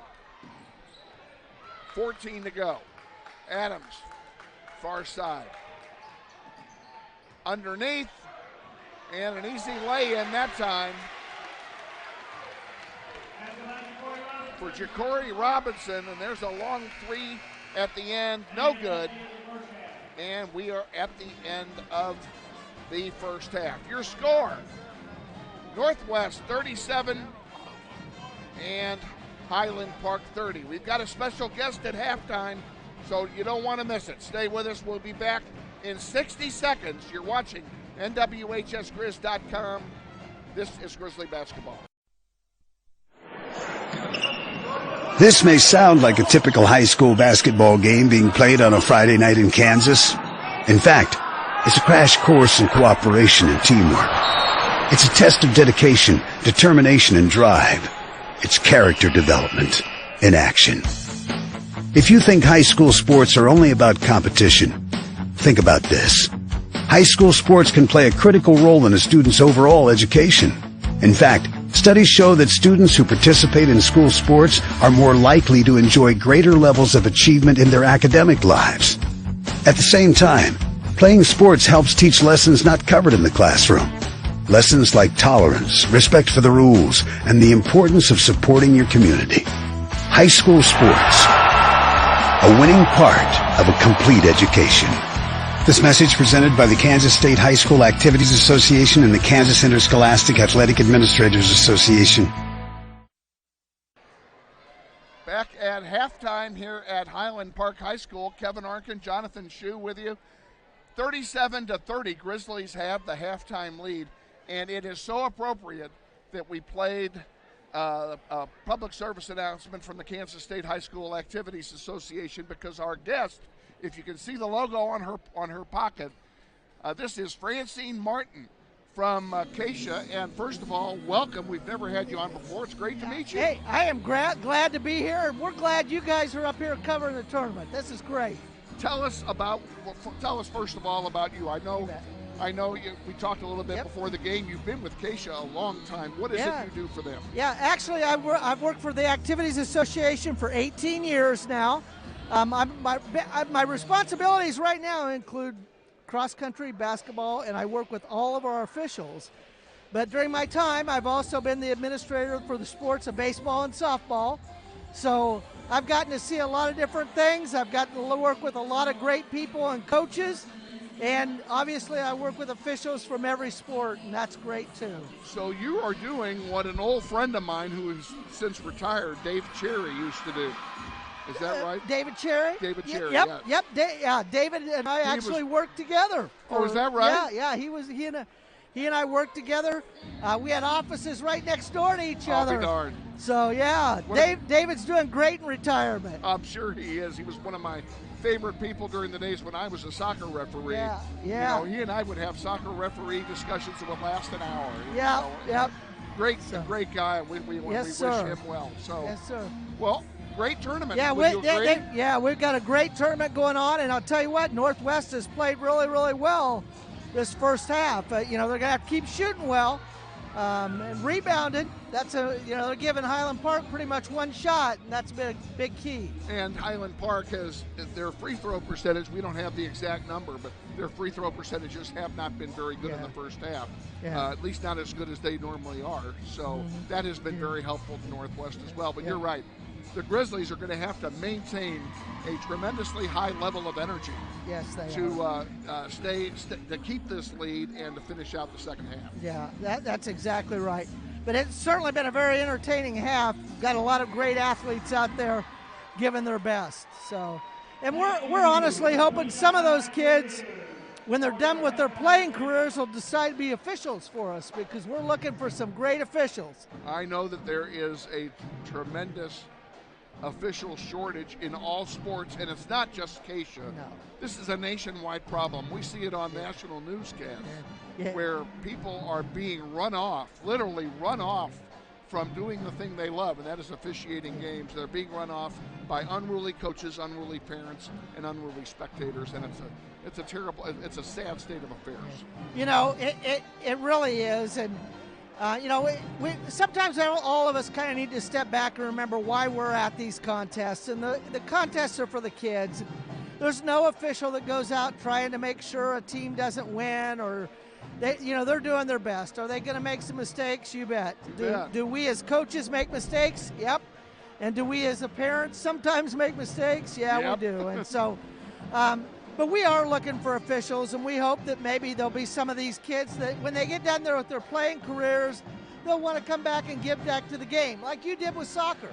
14 to go. Adams, far side. Underneath, and an easy lay-in that time for Ja'Cory Robinson, and there's a long three at the end, no good. And we are at the end of the first half. Your score, Northwest 37 and Highland Park 30. We've got a special guest at halftime, so you don't want to miss it. Stay with us. We'll be back in 60 seconds. You're watching NWHSGrizz.com. This is Grizzly basketball. This may sound like a typical high school basketball game being played on a Friday night in Kansas. In fact, it's a crash course in cooperation and teamwork. It's a test of dedication, determination, and drive. It's character development in action. If you think high school sports are only about competition, think about this. High school sports can play a critical role in a student's overall education. In fact, studies show that students who participate in school sports are more likely to enjoy greater levels of achievement in their academic lives. At the same time, playing sports helps teach lessons not covered in the classroom. Lessons like tolerance, respect for the rules, and the importance of supporting your community. High school sports, a winning part of a complete education. This message presented by the Kansas State High School Activities Association and the Kansas Interscholastic Athletic Administrators Association. Back at halftime here at Highland Park High School, Kevin Arkin, Jonathan Schieu with you. 37-30, Grizzlies have the halftime lead, and it is so appropriate that we played a public service announcement from the Kansas State High School Activities Association, because our guest, if you can see the logo on her pocket, this is Francine Martin from Acacia. And first of all, welcome. We've never had you on before. It's great to meet you. Hey, I am glad to be here, and we're glad you guys are up here covering the tournament. This is great. Tell us first of all about you. I know we talked a little bit before the game. You've been with Acacia a long time. What is it you do for them? Yeah, actually, I've worked for the Activities Association for 18 years now. My responsibilities right now include cross-country, basketball, and I work with all of our officials. But during my time, I've also been the administrator for the sports of baseball and softball. So I've gotten to see a lot of different things. I've gotten to work with a lot of great people and coaches. And obviously I work with officials from every sport, and that's great too. So you are doing what an old friend of mine who has since retired, Dave Cherry, used to do. Is that right? David Cherry? David Cherry, Yep. David and I actually worked together. Is that right? Yeah, he and I worked together. We had offices right next door to each other. I'll be darned. So yeah, David's doing great in retirement. I'm sure he is. He was one of my favorite people during the days when I was a soccer referee. Yeah. You know, he and I would have soccer referee discussions that would last an hour. Yep. Great guy. We wish him well. So, yes, sir. Well, great tournament. Yeah, we've got a great tournament going on, and I'll tell you what, Northwest has played really, really well this first half. They're going to have to keep shooting well and rebounded. They're giving Highland Park pretty much one shot, and that's been a big key. And Highland Park has their free throw percentage. We don't have the exact number, but their free throw percentages have not been very good in the first half. Yeah. At least not as good as they normally are. So that has been very helpful to Northwest as well. But you're right. The Grizzlies are going to have to maintain a tremendously high level of energy. Yes, they to to keep this lead and to finish out the second half. Yeah, that's exactly right. But it's certainly been a very entertaining half. Got a lot of great athletes out there giving their best. So, and we're honestly hoping some of those kids, when they're done with their playing careers, will decide to be officials for us, because we're looking for some great officials. I know that there is a tremendous official shortage in all sports, and it's not just Acacia. No. This is a nationwide problem. We see it on national newscasts where people are being literally run off from doing the thing they love, and that is officiating games. They're being run off by unruly coaches, unruly parents, and unruly spectators, and it's a sad state of affairs. It really is, and we sometimes all of us kind of need to step back and remember why we're at these contests. And the contests are for the kids. There's no official that goes out trying to make sure a team doesn't win, or they're doing their best. Are they going to make some mistakes? You bet. Do we as coaches make mistakes? Yep. And do we as parents sometimes make mistakes? Yeah, we do. And so, but we are looking for officials, and we hope that maybe there'll be some of these kids that when they get done there with their playing careers, they'll want to come back and give back to the game, like you did with soccer.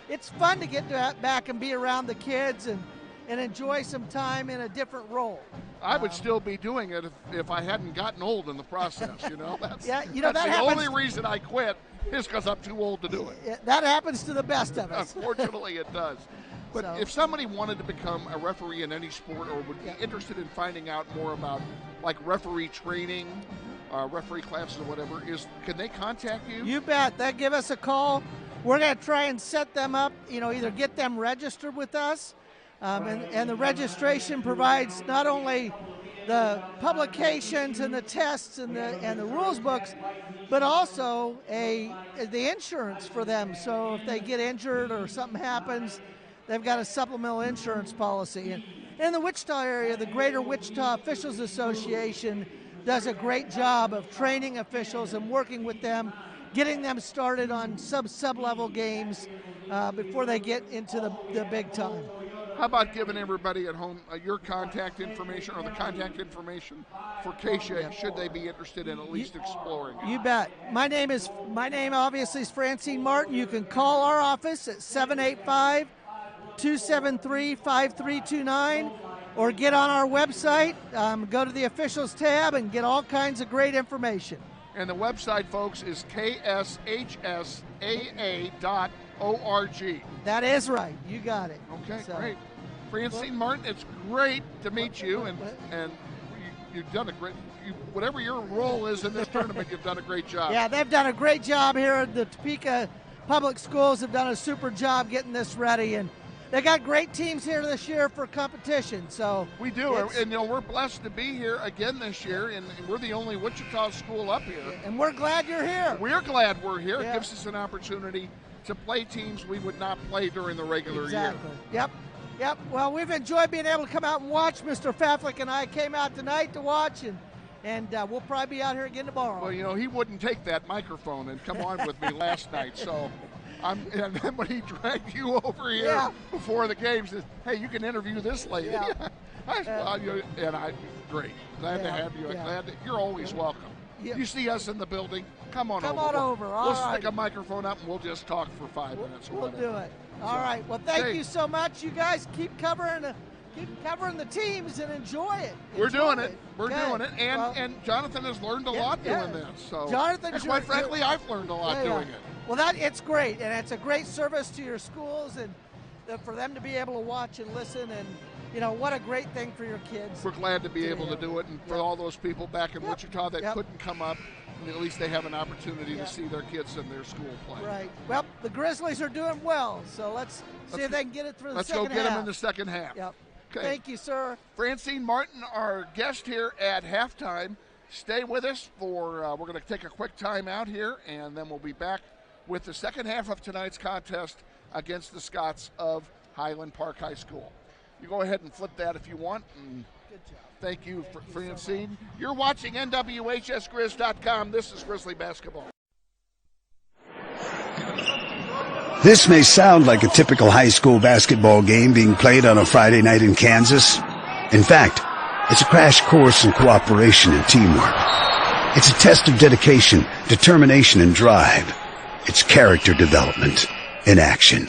It's fun to get back and be around the kids and enjoy some time in a different role. I would still be doing it if I hadn't gotten old in the process. That's the only reason I quit is because I'm too old to do it. That happens to the best of us. Unfortunately, it does. But if somebody wanted to become a referee in any sport, or would be interested in finding out more about like referee training, referee classes or whatever, can they contact you? You bet. They give us a call. We're going to try and set them up, either get them registered with us, and the registration provides not only the publications and the tests and the rules books, but also the insurance for them. So if they get injured or something happens, they've got a supplemental insurance policy. In the Wichita area, the Greater Wichita Officials Association does a great job of training officials and working with them, getting them started on sub-level games before they get into the big time. How about giving everybody at home your contact information or the contact information for Keisha, should they be interested in at least exploring it? You bet. My name obviously is Francine Martin. You can call our office at 785-273-5329 or get on our website, go to the officials tab and get all kinds of great information. And the website, folks, is kshsaa.org. That is right. You got it. Okay, great. Francine Martin, it's great to meet you, and you've done a great. Whatever your role is in this tournament, you've done a great job. Yeah, they've done a great job here at the Topeka Public Schools. Have done a super job getting this ready, and they got great teams here this year for competition. So we do, and we're blessed to be here again this year, and we're the only Wichita school up here. And we're glad you're here. We're glad we're here. Yeah. It gives us an opportunity to play teams we would not play during the regular year. Yep. Well, we've enjoyed being able to come out and watch. Mr. Faflick and I came out tonight to watch, and we'll probably be out here again tomorrow. Well, he wouldn't take that microphone and come on with me last night, so. And then when he dragged you over here before the game, says, "Hey, you can interview this lady." Yeah. Great. Glad to have you. Glad that you're always welcome. You see us in the building, come on over. We'll stick a microphone up and we'll just talk for 5 minutes. We'll do it. All right. Well, thank you so much. You guys keep covering the teams and enjoy it. We're doing it. And Jonathan has learned a lot doing this. So Jonathan, quite frankly, I've learned a lot doing it. Well, it's great, and it's a great service to your schools, and for them to be able to watch and listen, and what a great thing for your kids. We're glad to be able to do it, and for all those people back in Wichita that couldn't come up, at least they have an opportunity to see their kids in their school play. Right. Well, the Grizzlies are doing well, so let's see if they can get it through the second half. Let's go get them in the second half. Yep. Okay. Thank you, sir. Francine Martin, our guest here at halftime. Stay with us for we're going to take a quick time out here, and then we'll be back with the second half of tonight's contest against the Scots of Highland Park High School. You go ahead and flip that if you want. And good job. Thank you, Francine. You're watching NWHSGrizz.com. This is Grizzly Basketball. This may sound like a typical high school basketball game being played on a Friday night in Kansas. In fact, it's a crash course in cooperation and teamwork. It's a test of dedication, determination, and drive. It's character development in action.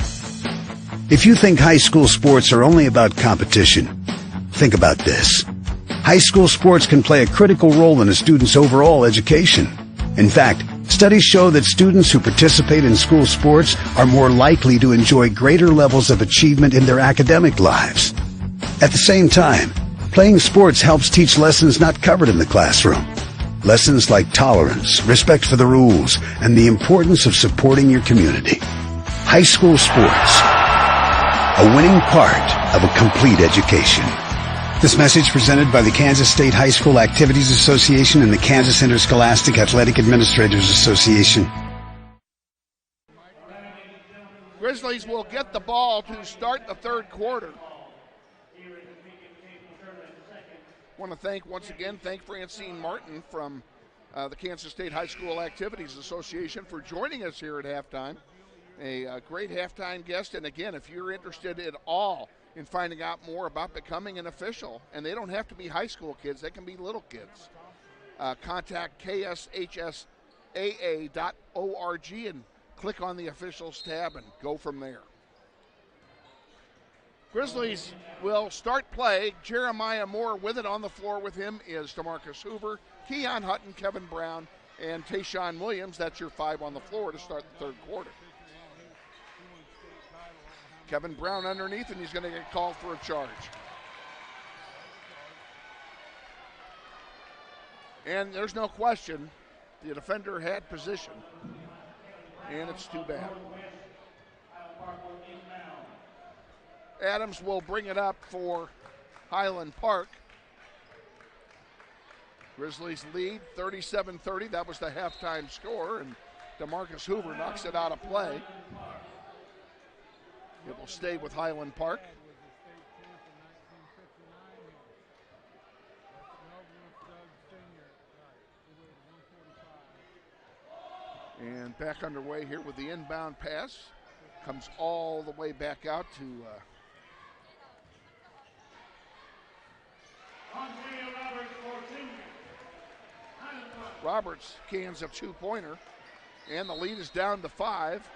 If you think high school sports are only about competition, think about this. High school sports can play a critical role in a student's overall education. In fact, studies show that students who participate in school sports are more likely to enjoy greater levels of achievement in their academic lives. At the same time, playing sports helps teach lessons not covered in the classroom. Lessons like tolerance, respect for the rules, and the importance of supporting your community. High school sports, a winning part of a complete education. This message presented by the Kansas State High School Activities Association and the Kansas Interscholastic Athletic Administrators Association. Grizzlies will get the ball to start the third quarter. I want to thank Francine Martin from the Kansas State High School Activities Association for joining us here at halftime. A great halftime guest, and again, if you're interested at all in finding out more about becoming an official, and they don't have to be high school kids, they can be little kids, contact kshsaa.org and click on the officials tab and go from there. Grizzlies will start play. Jeremiah Moore with it. On the floor with him is DeMarcus Hoover, Keon Hutton, Kevin Brown, and Tayshawn Williams. That's your 5 on the floor to start the third quarter. Kevin Brown underneath, and he's going to get called for a charge. And there's no question, the defender had position, and it's too bad. Adams will bring it up for Highland Park. Grizzlies lead 37-30. That was the halftime score, and DeMarcus Hoover knocks it out of play. It will stay with Highland Park. And back underway here with the inbound pass. Comes all the way back out to Roberts. Cans a two-pointer. And the lead is down to 5.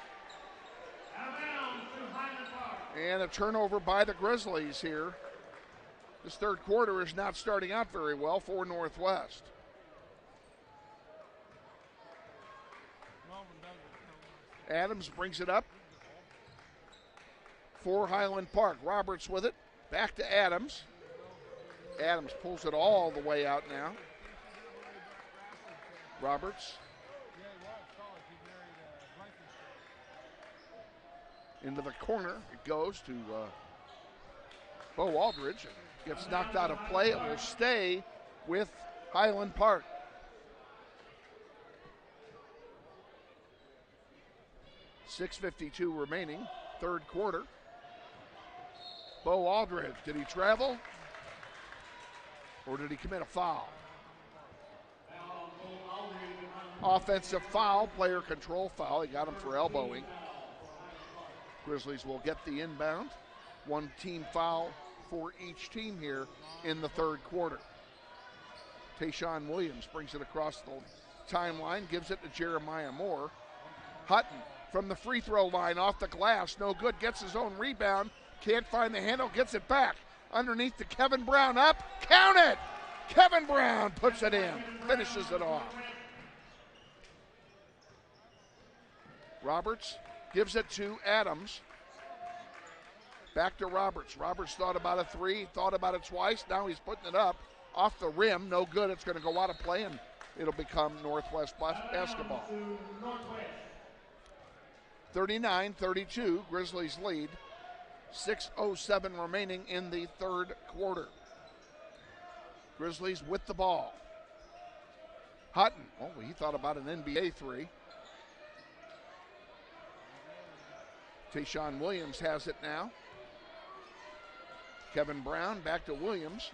And a turnover by the Grizzlies here. This third quarter is not starting out very well for Northwest. Adams brings it up for Highland Park. Roberts with it. Back to Adams. Adams pulls it all the way out now. Roberts. Into the corner. It goes to Bo Aldridge. Gets knocked out of play. It will stay with Highland Park. .6:52 remaining, third quarter. Bo Aldridge, did he travel? Or did he commit a foul? Offensive foul, player control foul. He got him for elbowing. Grizzlies will get the inbound. One team foul for each team here in the third quarter. Tayshawn Williams brings it across the timeline, gives it to Jeremiah Moore. Hutton from the free throw line off the glass, no good, gets his own rebound, can't find the handle, gets it back. Underneath to Kevin Brown, up, count it! Kevin Brown puts it in, finishes it off. Roberts gives it to Adams. Back to Roberts. Roberts thought about a three, thought about it twice, now he's putting it up. Off the rim, no good, it's going to go out of play, and it'll become Northwest basketball. 39-32, Grizzlies lead. 6:07 remaining in the third quarter. Grizzlies with the ball. Hutton, he thought about an NBA three. Tayshawn Williams has it now. Kevin Brown back to Williams.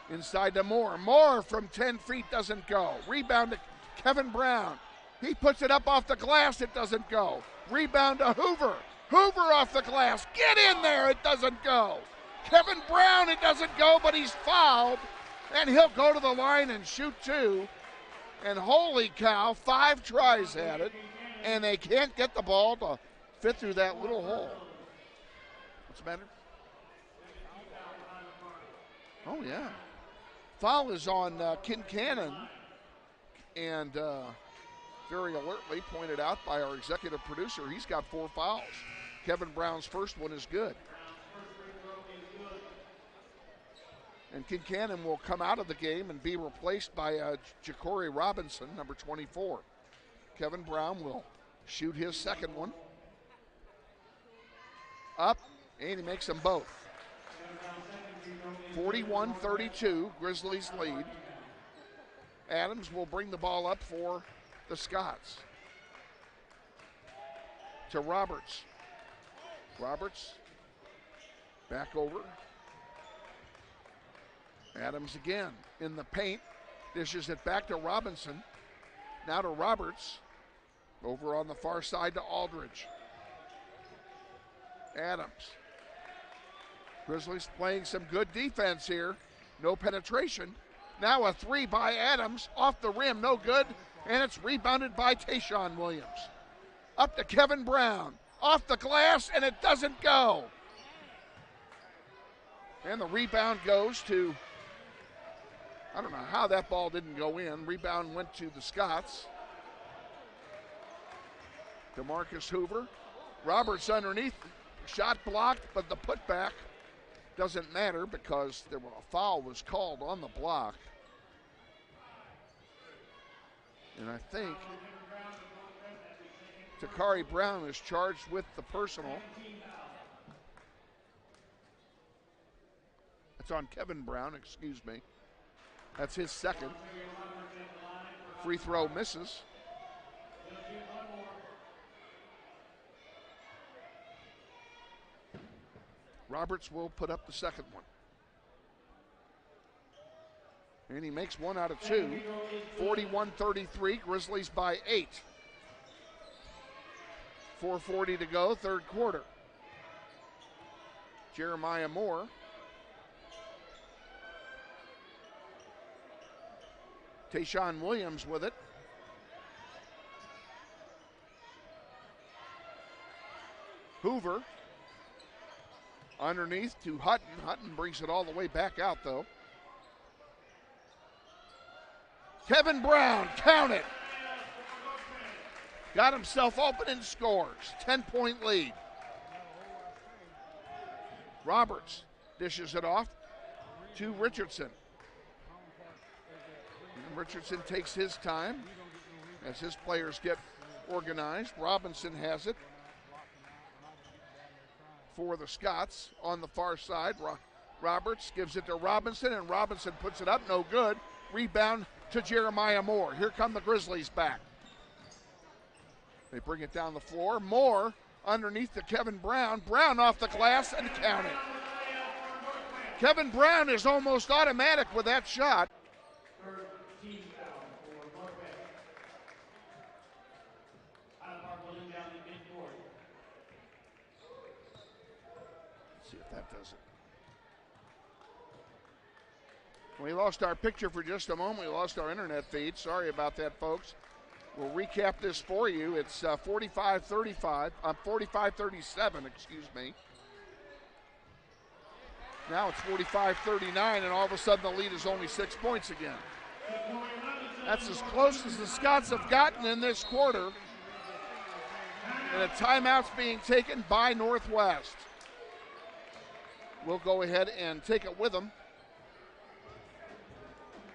Inside to Moore. Moore from 10 feet doesn't go. Rebound to Kevin Brown. He puts it up off the glass. It doesn't go. Rebound to Hoover. Hoover off the glass. Get in there. It doesn't go. Kevin Brown, it doesn't go, but he's fouled. And he'll go to the line and shoot two. And holy cow, 5 tries at it. And they can't get the ball to fit through that little hole. What's the matter? Oh, yeah. Foul is on Kincannon, and very alertly pointed out by our executive producer, he's got 4 fouls. Kevin Brown's first one is good. And Kincannon will come out of the game and be replaced by Ja'Cory Robinson, number 24. Kevin Brown will shoot his second one. Up, and he makes them both. 41-32, Grizzlies lead. Adams will bring the ball up for the Scots. To Roberts. Roberts, back over. Adams again in the paint, dishes it back to Robinson. Now to Roberts, over on the far side to Aldridge. Adams. Grizzlies playing some good defense here. No penetration. Now a three by Adams, off the rim, no good, and it's rebounded by Tayshawn Williams. Up to Kevin Brown, off the glass, and it doesn't go. And the rebound goes to, I don't know how that ball didn't go in. Rebound went to the Scots. DeMarcus Hoover. Roberts underneath, shot blocked, but the putback doesn't matter because a foul was called on the block. And I think Takari Brown is charged with the personal. It's on Kevin Brown, excuse me. That's his second. Free throw misses. Roberts will put up the second one. And he makes one out of two. 41-33, Grizzlies by 8. 4:40 to go, third quarter. Jeremiah Moore. Tayshawn Williams with it. Hoover. Underneath to Hutton. Hutton brings it all the way back out, though. Kevin Brown, count it. Got himself open and scores. 10-point lead. Roberts dishes it off to Richardson. And Richardson takes his time as his players get organized. Robinson has it for the Scots on the far side. Roberts gives it to Robinson, and Robinson puts it up, no good. Rebound to Jeremiah Moore. Here come the Grizzlies back. They bring it down the floor. Moore underneath to Kevin Brown. Brown off the glass and count it. Kevin Brown is almost automatic with that shot. Let's see if that does it. We lost our picture for just a moment. We lost our internet feed. Sorry about that, folks. We'll recap this for you. It's 45-37, excuse me. Now it's 45-39, and all of a sudden the lead is only 6 points again. That's as close as the Scots have gotten in this quarter. And a timeout's being taken by Northwest. We'll go ahead and take it with them.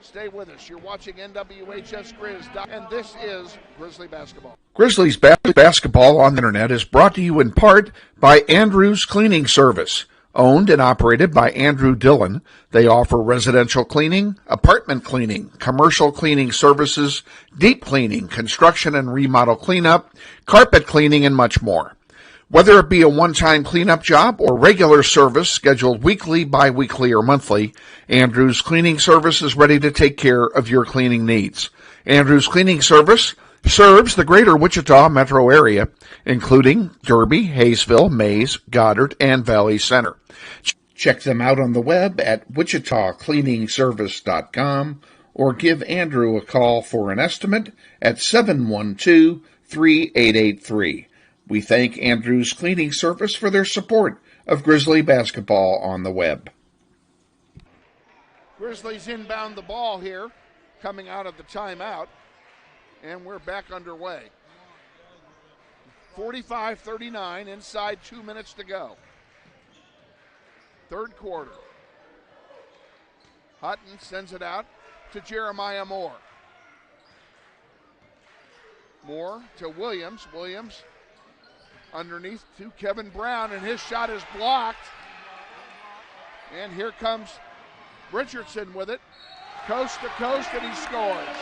Stay with us. You're watching NWHS Grizz, and this is Grizzly Basketball. Grizzlies basketball on the internet is brought to you in part by Andrew's Cleaning Service. Owned and operated by Andrew Dillon, they offer residential cleaning, apartment cleaning, commercial cleaning services, deep cleaning, construction and remodel cleanup, carpet cleaning, and much more. Whether it be a one-time cleanup job or regular service scheduled weekly, bi-weekly, or monthly, Andrew's Cleaning Service is ready to take care of your cleaning needs. Andrew's Cleaning Service serves the greater Wichita metro area, including Derby, Hayesville, Mays, Goddard, and Valley Center. Check them out on the web at wichitacleaningservice.com or give Andrew a call for an estimate at 712-3883. We thank Andrew's Cleaning Service for their support of Grizzly basketball on the web. Grizzlies inbound the ball here, coming out of the timeout, and we're back underway. 45-39, inside 2 minutes to go. Third quarter. Hutton sends it out to Jeremiah Moore. Moore to Williams. Williams underneath to Kevin Brown, and his shot is blocked. And here comes Richardson with it, coast to coast, and he scores.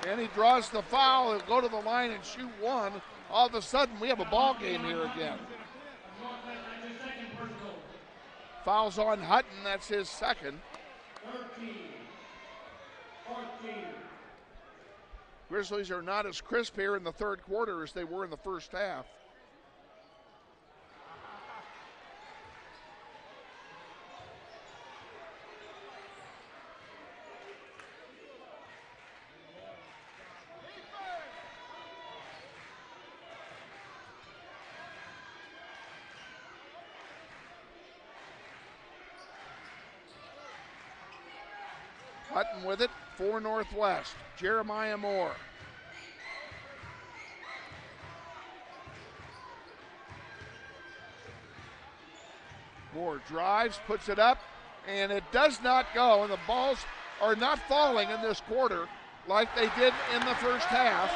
And he draws the foul. He'll go to the line and shoot one. All of a sudden, we have a ball game here again. Fouls on Hutton. That's his second. 13-14. Grizzlies are not as crisp here in the third quarter as they were in the first half. Hutton with it for Northwest. Jeremiah Moore. Moore drives, puts it up, and it does not go. And the balls are not falling in this quarter like they did in the first half.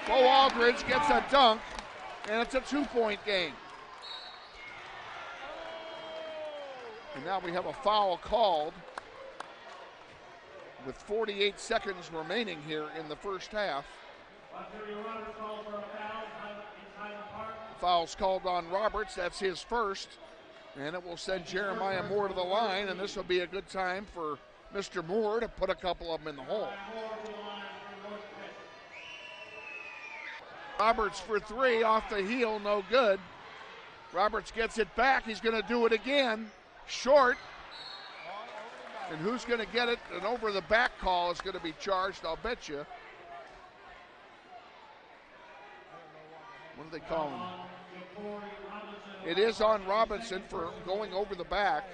Bo Aldridge gets a dunk, and it's a 2-point game. And now we have a foul called with 48 seconds remaining here in the first half. Foul's called on Roberts. That's his first. And it will send Jeremiah Moore to the line, and this will be a good time for Mr. Moore to put a couple of them in the hole. Roberts for three, off the heel, no good. Roberts gets it back. He's going to do it again. Short. And who's going to get it? An over the back call is going to be charged, I'll bet you. What do they call him? It is on Robinson for going over the back.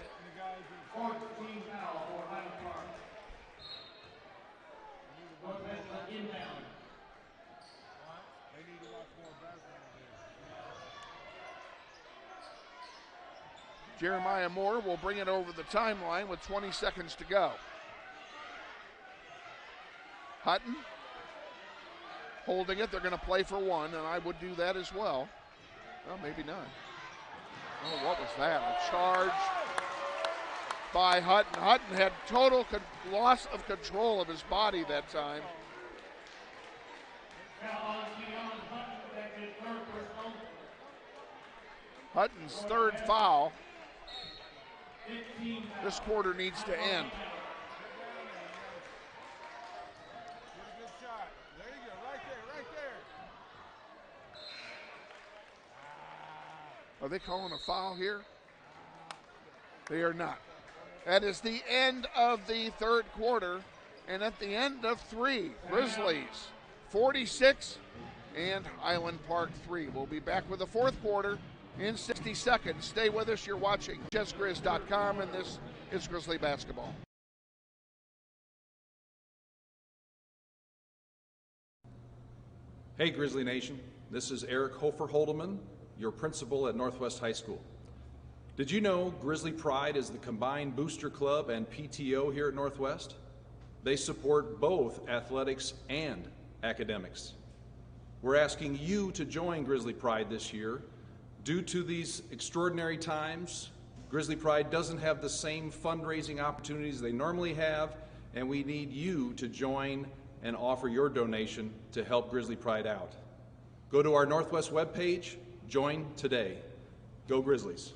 Jeremiah Moore will bring it over the timeline with 20 seconds to go. Hutton holding it. They're going to play for one, and I would do that as well. Well, maybe not. Oh, what was that? A charge by Hutton. Hutton had total loss of control of his body that time. Hutton's third foul. This quarter needs to end. Are they calling a foul here? They are not. That is the end of the third quarter, and at the end of three, Grizzlies 46 and Highland Park 3. We'll be back with the fourth quarter in 60 seconds. Stay with us. You're watching chessgrizz.com, and this is Grizzly basketball. Hey, Grizzly Nation. This is Eric Hofer-Holdeman, your principal at Northwest High School. Did you know Grizzly Pride is the combined booster club and PTO here at Northwest? They support both athletics and academics. We're asking you to join Grizzly Pride this year. Due to these extraordinary times, Grizzly Pride doesn't have the same fundraising opportunities they normally have, and we need you to join and offer your donation to help Grizzly Pride out. Go to our Northwest webpage, join today. Go Grizzlies.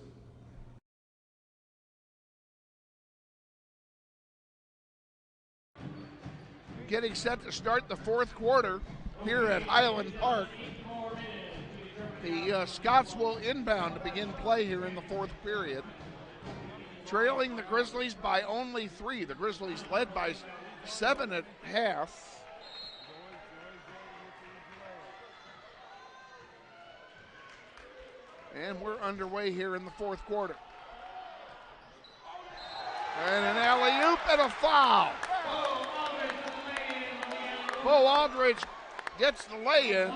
Getting set to start the fourth quarter here at Highland Park. The Scots will inbound to begin play here in the fourth period. Trailing the Grizzlies by only 3. The Grizzlies led by 7 at half. And we're underway here in the fourth quarter. And an alley-oop and a foul. Bo Aldridge gets the lay-in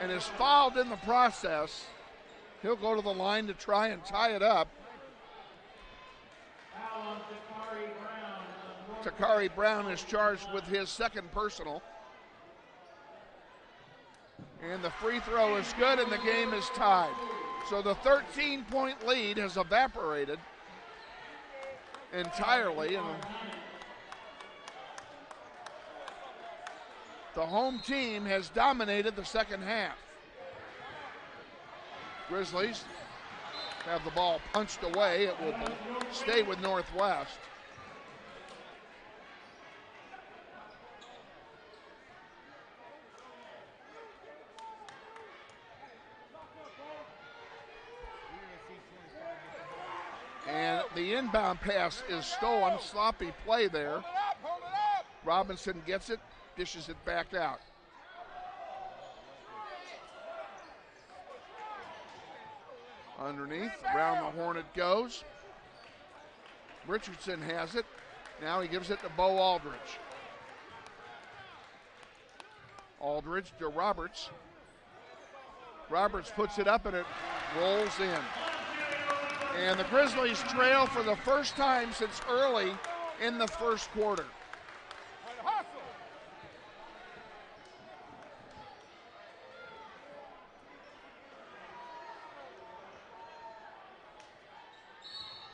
and is fouled in the process. He'll go to the line to try and tie it up. Takari Brown is charged with his second personal. And the free throw is good and the game is tied. So the 13-point lead has evaporated entirely. And the home team has dominated the second half. Grizzlies have the ball punched away. It will stay with Northwest. And the inbound pass is stolen. Sloppy play there. Robinson gets it, dishes it back out. Underneath, around the horn it goes. Richardson has it. Now he gives it to Bo Aldridge. Aldridge to Roberts. Roberts puts it up and it rolls in. And the Grizzlies trail for the first time since early in the first quarter.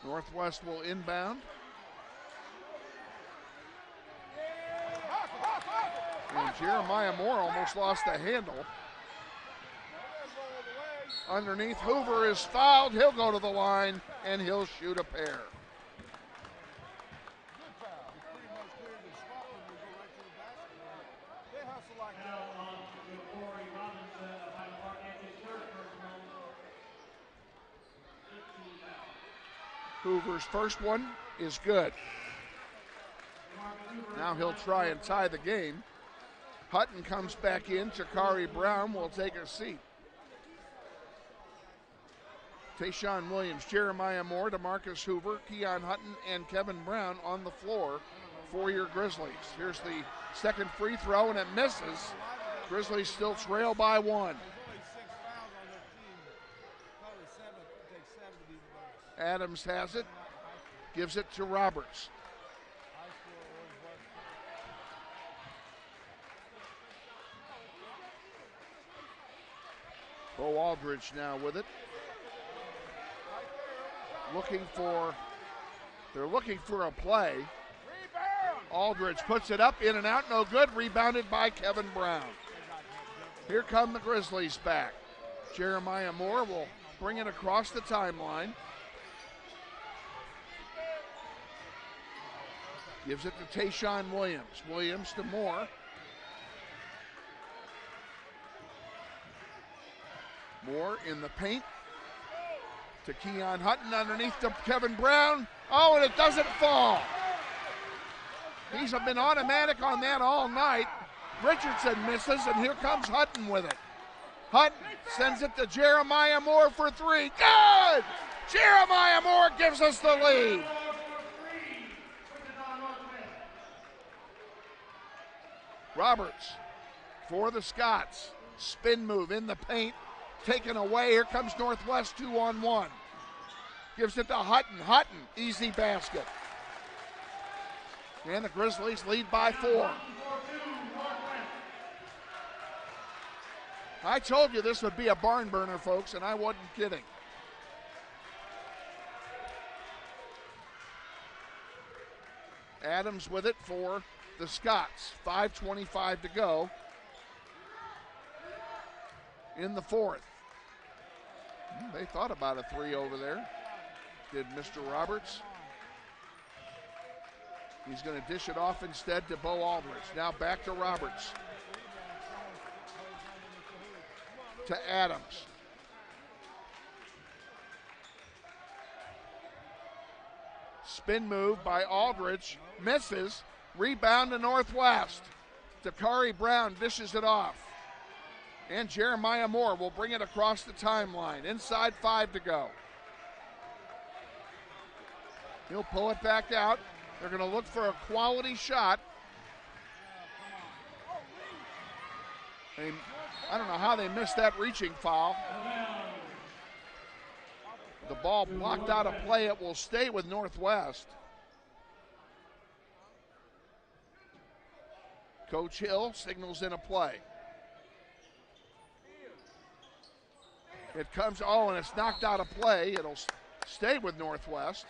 Northwest will inbound. And Jeremiah Moore almost lost the handle underneath. Hoover is fouled. He'll go to the line, and he'll shoot a pair. Hoover's first one is good. Now he'll try and tie the game. Hutton comes back in. Chakari Brown will take a seat. Tayshawn Williams, Jeremiah Moore, DeMarcus Hoover, Keon Hutton, and Kevin Brown on the floor for your Grizzlies. Here's the second free throw, and it misses. Grizzlies still trail by one. Adams has it, gives it to Roberts. Bo Aldridge now with it. They're looking for a play. Aldridge puts it up, in and out, no good. Rebounded by Kevin Brown. Here come the Grizzlies back. Jeremiah Moore will bring it across the timeline. Gives it to Tayshawn Williams. Williams to Moore. Moore in the paint to Keon Hutton, underneath to Kevin Brown. Oh, and it doesn't fall. He's been automatic on that all night. Richardson misses, and here comes Hutton with it. Hutton sends it to Jeremiah Moore for three. Good! Jeremiah Moore gives us the lead. Roberts for the Scots. Spin move in the paint. Taken away. Here comes Northwest 2-on-1. Gives it to Hutton. Hutton, easy basket. And the Grizzlies lead by 4. I told you this would be a barn burner, folks, and I wasn't kidding. Adams with it for the Scots. 5:25 to go in the fourth. They thought about a three over there. Did Mr. Roberts. He's going to dish it off instead to Bo Aldridge. Now back to Roberts. To Adams. Spin move by Aldridge. Misses. Rebound to Northwest. Dakari Brown dishes it off. And Jeremiah Moore will bring it across the timeline. Inside 5 to go. He'll pull it back out. They're going to look for a quality shot. I don't know how they missed that reaching foul. The ball blocked out of play. It will stay with Northwest. Coach Hill signals in a play. It comes, and it's knocked out of play. It'll stay with Northwest.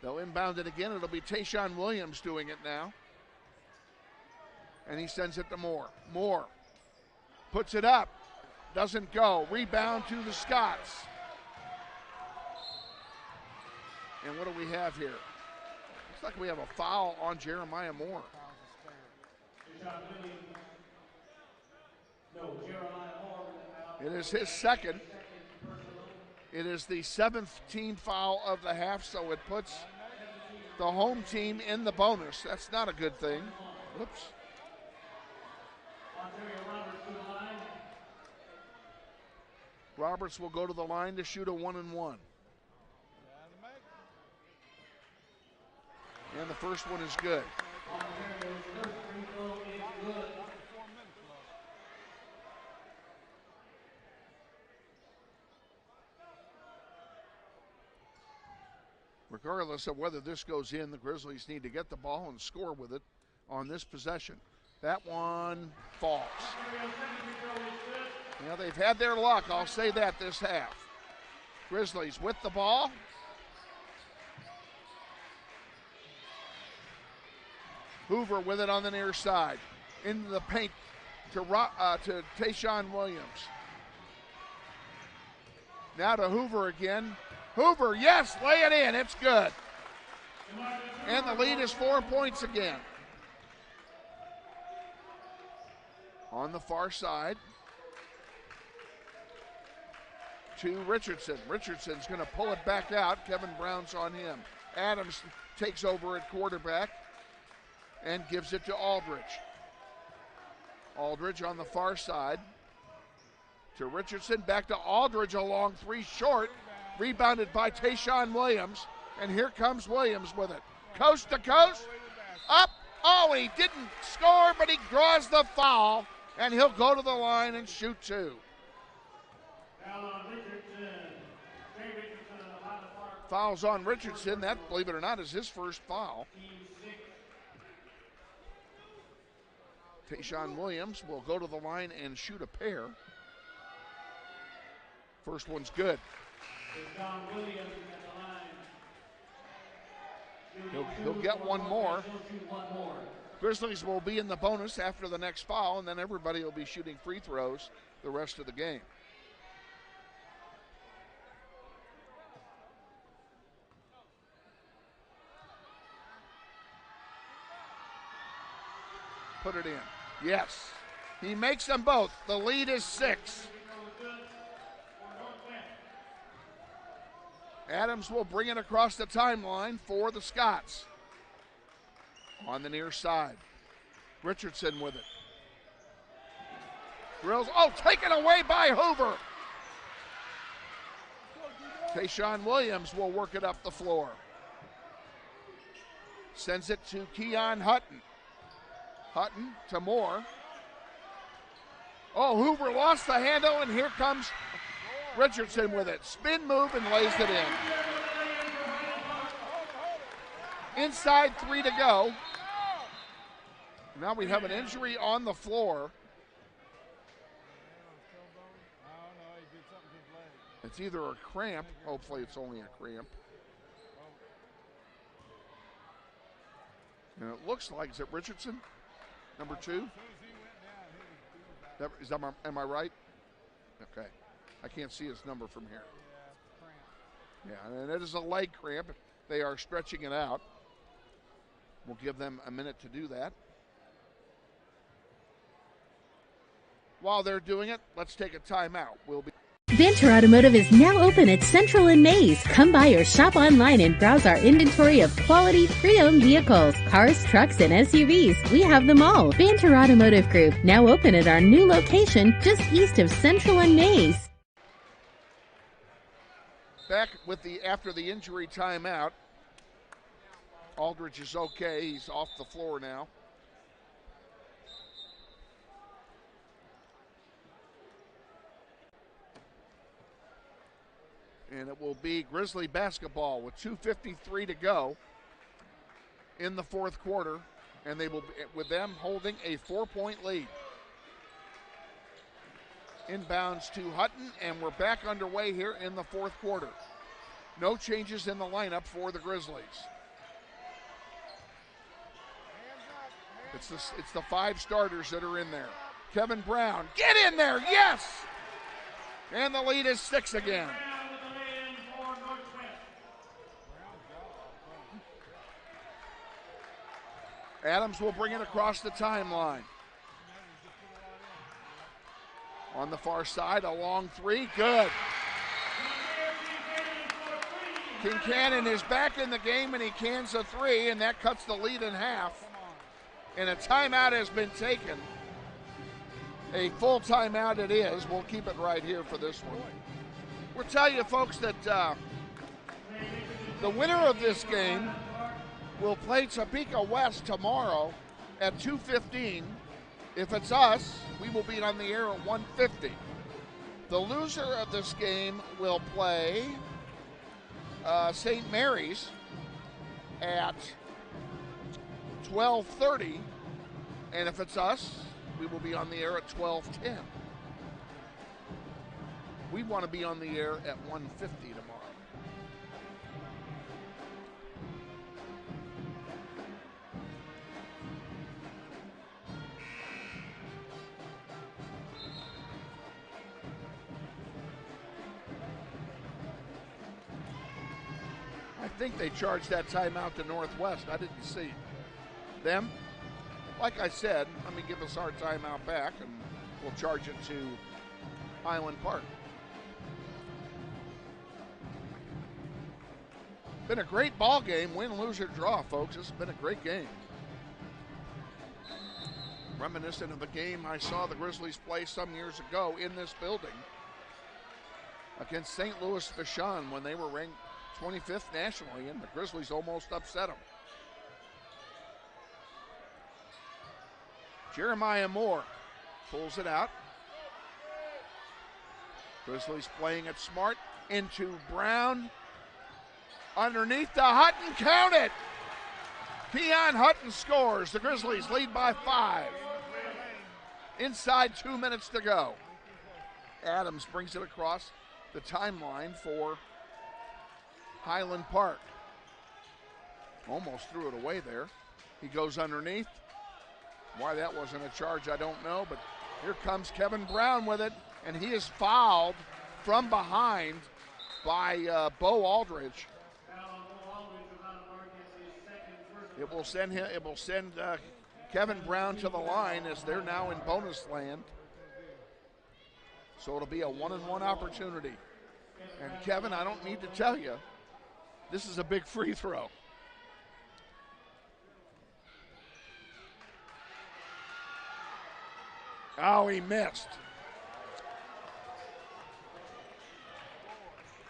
They'll inbound it again. It'll be Tayshawn Williams doing it now. And he sends it to Moore. Moore puts it up. Doesn't go. Rebound to the Scots. And what do we have here? Looks like we have a foul on Jeremiah Moore. It is his second. It is the 7th team foul of the half, so it puts the home team in the bonus. That's not a good thing. Whoops. Roberts will go to the line to shoot a 1-and-1. And the first one is good. Regardless of whether this goes in, the Grizzlies need to get the ball and score with it on this possession. That one falls. Well, they've had their luck, I'll say that, this half. Grizzlies with the ball. Hoover with it on the near side. Into the paint to Tayshawn Williams. Now to Hoover again. Hoover, yes, lay it in. It's good. And the lead is 4 points again. On the far side to Richardson. Richardson's going to pull it back out. Kevin Brown's on him. Adams takes over at quarterback and gives it to Aldridge. Aldridge on the far side to Richardson. Back to Aldridge, a long three short. Rebounded by Tayshawn Williams. And here comes Williams with it. Coast to coast. Up. Oh, he didn't score, but he draws the foul. And he'll go to the line and shoot two. Fouls on Richardson. That, believe it or not, is his first foul. Tayshawn Williams will go to the line and shoot a pair. First one's good. He'll get one more. Grizzlies will be in the bonus after the next foul, and then everybody will be shooting free throws the rest of the game. Put it in. Yes. He makes them both. The lead is 6. Adams will bring it across the timeline for the Scots. On the near side. Richardson with it. Grills. Oh, taken away by Hoover. Tayshawn Williams will work it up the floor. Sends it to Keon Hutton. Hutton to Moore. Oh, Hoover lost the handle, and here comes Richardson with it. Spin move and lays it in. Inside 3 to go. Now we have an injury on the floor. It's either a cramp. Hopefully it's only a cramp. And it looks like, is it Richardson? Number 2? Am I right? Okay. I can't see his number from here. Yeah, and it is a leg cramp. They are stretching it out. We'll give them a minute to do that. While they're doing it, let's take a timeout. We'll be. Banter Automotive is now open at Central and Mays. Come by or shop online and browse our inventory of quality pre-owned vehicles, cars, trucks, and SUVs. We have them all. Banter Automotive Group, now open at our new location just east of Central and Mays. Back with after the injury timeout. Aldridge is okay. He's off the floor now. And it will be Grizzly basketball with 2:53 to go in the fourth quarter. And they will be, with them holding a 4-point lead. Inbounds to Hutton, and we're back underway here in the fourth quarter. No changes in the lineup for the Grizzlies. It's the 5 starters that are in there. Kevin Brown, get in there, yes! And the lead is 6 again. Adams will bring it across the timeline. On the far side, a long 3, good. Kincannon is back in the game, and he cans a 3, and that cuts the lead in half. And a timeout has been taken. A full timeout it is. We'll keep it right here for this one. We'll tell you, folks, that the winner of this game will play Topeka West tomorrow at 2:15. If it's us, we will be on the air at 1:50. The loser of this game will play St. Mary's at 12:30. And if it's us, we will be on the air at 12:10. We want to be on the air at 1:50 tomorrow. I think they charged that timeout to Northwest. I didn't see them. Like I said, let me give us our timeout back, and we'll charge it to Highland Park. Been a great ball game, win, lose, or draw, folks. This has been a great game. Reminiscent of a game I saw the Grizzlies play some years ago in this building against St. Louis Vashon when they were ranked 25th nationally, and the Grizzlies almost upset them. Jeremiah Moore pulls it out. Grizzlies playing it smart into Brown. Underneath to Hutton, count it! Keon Hutton scores. The Grizzlies lead by 5. Inside 2 minutes to go. Adams brings it across the timeline for Highland Park. Almost threw it away there. He goes underneath. Why that wasn't a charge, I don't know, but here comes Kevin Brown with it, and he is fouled from behind by Bo Aldridge. It will send Kevin Brown to the line as they're now in bonus land. So it'll be a 1-and-1 opportunity. And Kevin, I don't need to tell you, this is a big free throw. Oh, he missed.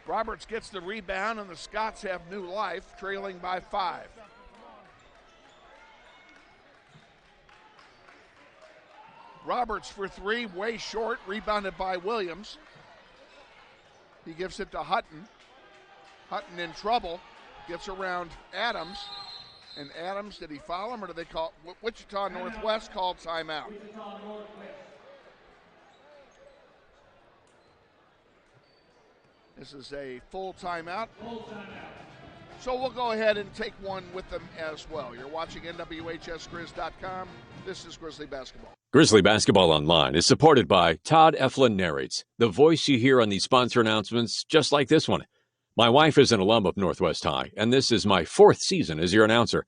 Roberts gets the rebound, and the Scots have new life, trailing by 5. Roberts for 3, way short, rebounded by Williams. He gives it to Hutton. Hutton in trouble, gets around Adams. And Adams, did he foul him or did they call? Wichita Northwest called timeout. This is a full timeout. So we'll go ahead and take one with them as well. You're watching NWHSGrizz.com. This is Grizzly Basketball. Grizzly Basketball Online is supported by Todd Eflin narrates, the voice you hear on these sponsor announcements, just like this one. My wife is an alum of Northwest High, and this is my 4th season as your announcer.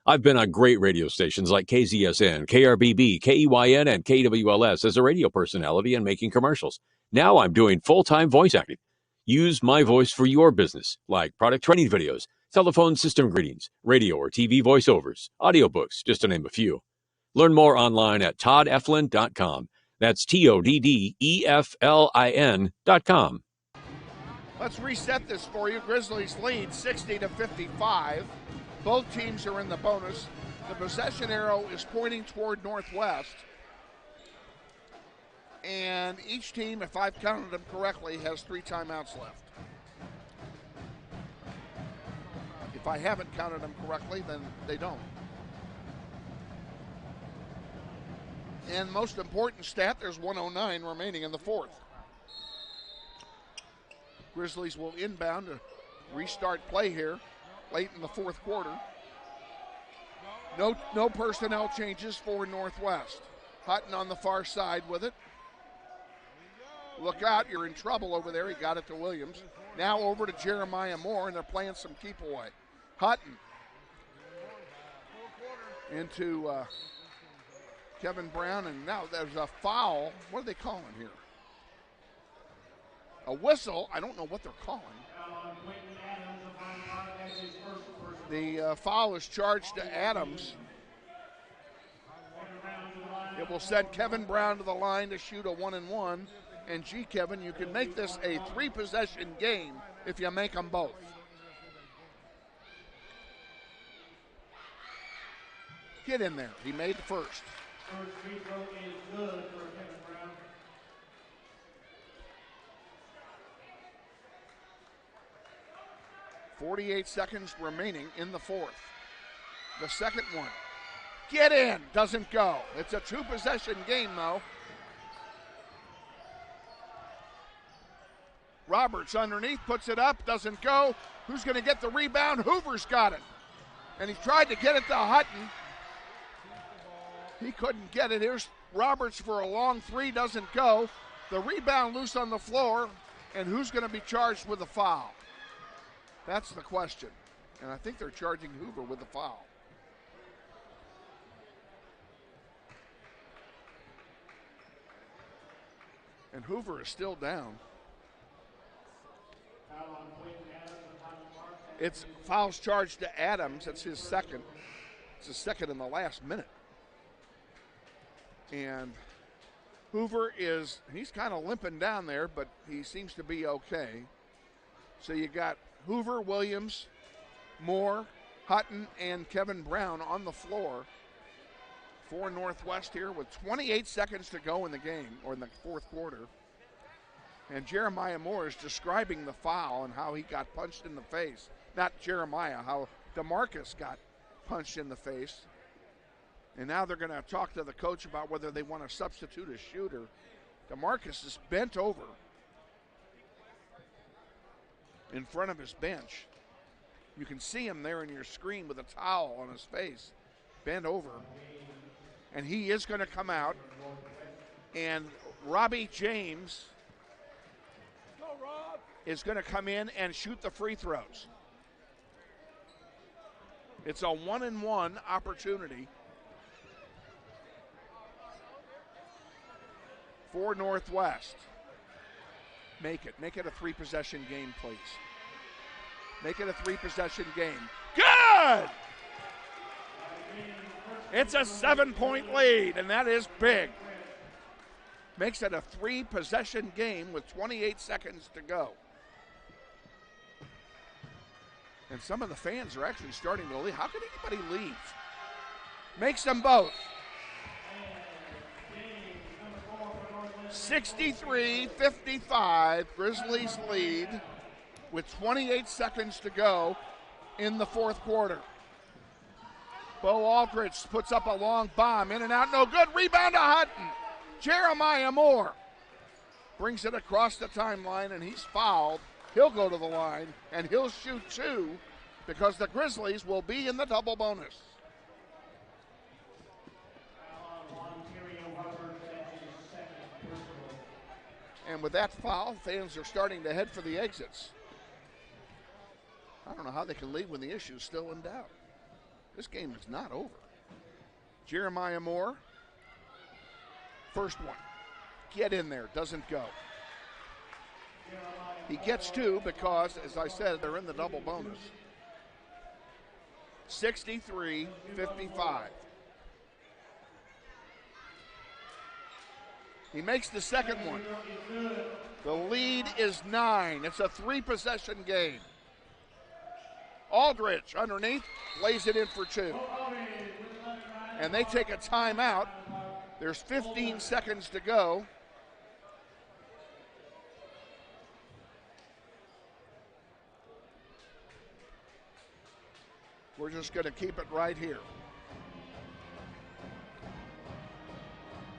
I've been on great radio stations like KZSN, KRBB, KEYN, and KWLS as a radio personality and making commercials. Now I'm doing full-time voice acting. Use my voice for your business, like product training videos, telephone system greetings, radio or TV voiceovers, audiobooks, just to name a few. Learn more online at toddeflin.com. That's TODDEFLIN.com. Let's reset this for you. Grizzlies lead 60-55. Both teams are in the bonus. The possession arrow is pointing toward Northwest. And each team, if I've counted them correctly, has 3 timeouts left. If I haven't counted them correctly, then they don't. And most important stat, there's 1:09 remaining in the 4th. Grizzlies will inbound to restart play here late in the 4th quarter. No personnel changes for Northwest. Hutton on the far side with it. Look out, you're in trouble over there. He got it to Williams. Now over to Jeremiah Moore, and they're playing some keep away. Hutton into Kevin Brown, and now there's a foul. What are they calling here? A whistle. I don't know what they're calling. The foul is charged to Adams. It will send Kevin Brown to the line to shoot a 1-and-1. And gee, Kevin, you can make this a 3-possession game if you make them both. Get in there. He made the first. First free throw is good for Kevin Brown. .48 seconds remaining in the 4th. The second one. Get in. Doesn't go. It's a 2-possession game, though. Roberts underneath, puts it up, doesn't go. Who's going to get the rebound? Hoover's got it. And he tried to get it to Hutton. He couldn't get it. Here's Roberts for a long 3, doesn't go. The rebound loose on the floor, and who's going to be charged with a foul? That's the question. And I think they're charging Hoover with the foul. And Hoover is still down. It's fouls charged to Adams. That's his second. It's his second in the last minute. And Hoover he's kind of limping down there, but he seems to be okay. So you got Hoover, Williams, Moore, Hutton, and Kevin Brown on the floor for Northwest here with 28 seconds to go in the game, or in the fourth quarter. And Jeremiah Moore is describing the foul and how he got punched in the face. Not Jeremiah, how DeMarcus got punched in the face. And now they're going to talk to the coach about whether they want to substitute a shooter. DeMarcus is bent over in front of his bench. You can see him there in your screen with a towel on his face, bent over. And he is going to come out. And Robbie James is going to come in and shoot the free throws. It's a 1-and-1 opportunity for Northwest. Make it a three-possession game, please. Make it a three-possession game. Good! It's a 7-point lead, and that is big. Makes it a three-possession game with 28 seconds to go. And some of the fans are actually starting to leave. How can anybody leave? Makes them both. 63-55, Grizzlies lead with 28 seconds to go in the fourth quarter. Bo Aldrich puts up a long bomb, in and out, no good. Rebound to Hutton. Jeremiah Moore brings it across the timeline, and he's fouled. He'll go to the line, and he'll shoot two because the Grizzlies will be in the double bonus. And with that foul, fans are starting to head for the exits. I don't know how they can leave when the issue is still in doubt. This game is not over. Jeremiah Moore, first one. Get in there, doesn't go. He gets two because, as I said, they're in the double bonus. 63-55. He makes the second one. The lead is 9. It's a three-possession game. Aldrich underneath, lays it in for two. And they take a timeout. There's 15 seconds to go. We're just going to keep it right here.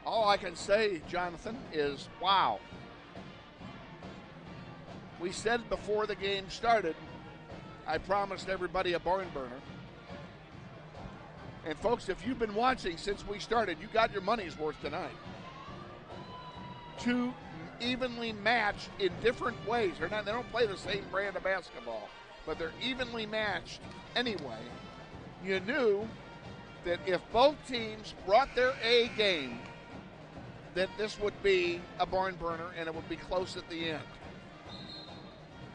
All I can say, Jonathan, is wow. We said before the game started, I promised everybody a barn burner. And folks, if you've been watching since we started, you got your money's worth tonight. Two evenly matched in different ways. They don't play the same brand of basketball, but they're evenly matched anyway. You knew that if both teams brought their A game, that this would be a barn burner and it would be close at the end.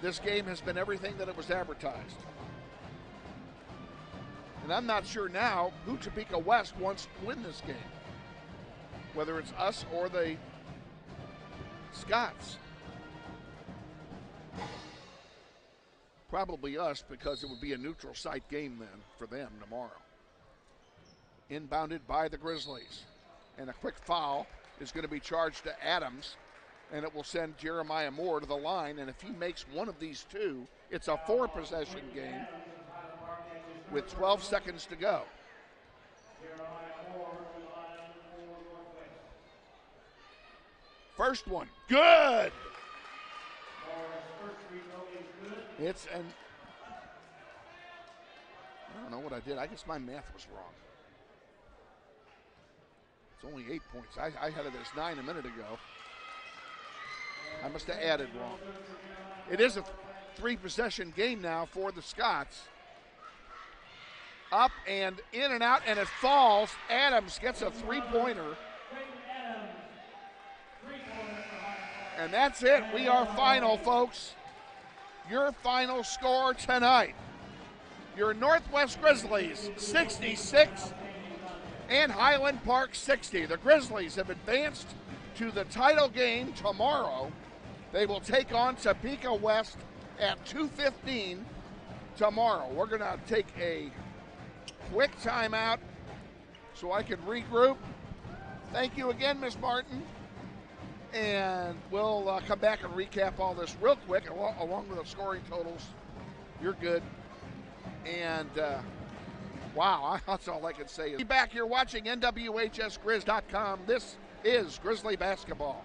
This game has been everything that it was advertised. And I'm not sure now who Topeka West wants to win this game, whether it's us or the Scots. Probably us, because it would be a neutral site game then for them tomorrow. Inbounded by the Grizzlies. And a quick foul is going to be charged to Adams, and it will send Jeremiah Moore to the line. And if he makes one of these two, it's a four-possession game with 12 seconds to go. First one, good! It's an, I don't know what I did. I guess my math was wrong. It's only 8 points. I had it as 9 a minute ago. I must have added wrong. It is a three-possession game now for the Scots. Up and in and out, and it falls. Adams gets a three-pointer. And that's it. We are final, folks. Your final score tonight. Your Northwest Grizzlies 66 and Highland Park 60. The Grizzlies have advanced to the title game tomorrow. They will take on Topeka West at 2:15 tomorrow. We're going to take a quick timeout so I can regroup. Thank you again, Miss Martin. And we'll come back and recap all this real quick along with the scoring totals. You're good. And, wow, that's all I can say. Be back here watching NWHSGrizz.com. This is Grizzly Basketball.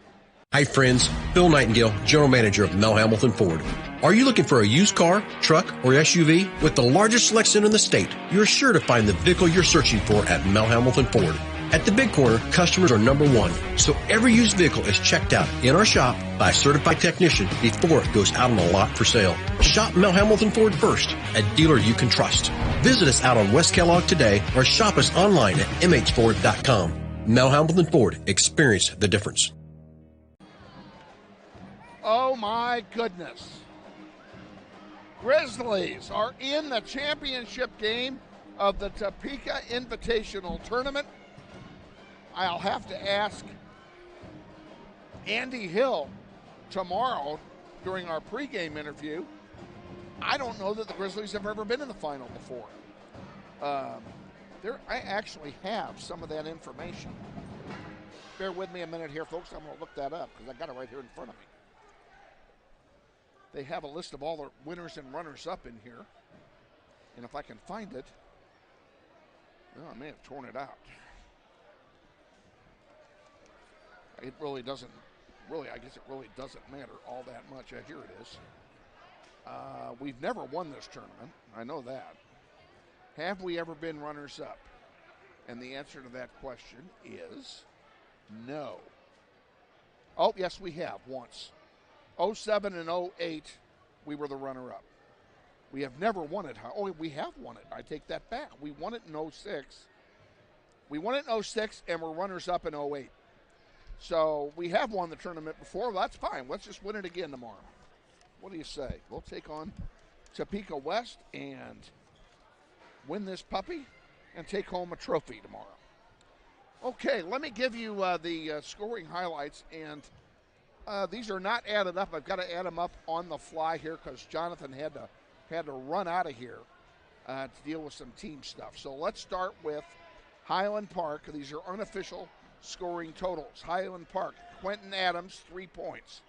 Hi friends, Bill Nightingale, General Manager of Mel Hamilton Ford. Are you looking for a used car, truck, or SUV? With the largest selection in the state, you're sure to find the vehicle you're searching for at Mel Hamilton Ford. At the Big Corner, customers are number one, so every used vehicle is checked out in our shop by a certified technician before it goes out on the lot for sale. Shop Mel Hamilton Ford first, a dealer you can trust. Visit us out on West Kellogg today or shop us online at mhford.com. Mel Hamilton Ford, experience the difference. Oh my goodness. Grizzlies are in the championship game of the Topeka Invitational Tournament. I'll have to ask Andy Hill tomorrow during our pregame interview. I don't know that the Grizzlies have ever been in the final before. I actually have some of that information. Bear with me a minute here, folks. I'm going to look that up because I got it right here in front of me. They have a list of all the winners and runners-up in here. And if I can find it, well, I may have torn it out. It really doesn't, I guess it really doesn't matter all that much. Here it is. We've never won this tournament. I know that. Have we ever been runners-up? And the answer to that question is no. Oh, yes, we have once. 07 and 08, we were the runner-up. We have never won it. Oh, we have won it. I take that back. We won it in 06. We won it in 06, and we're runners-up in 08. So we have won the tournament before. Well, that's fine. Let's just win it again tomorrow. What do you say? We'll take on Topeka West and win this puppy and take home a trophy tomorrow. Okay, let me give you the scoring highlights, and these are not added up. I've got to add them up on the fly here because Jonathan had to run out of here to deal with some team stuff. So let's start with Highland Park. These are unofficial scoring totals. Highland Park, Quentin Adams, 3 points.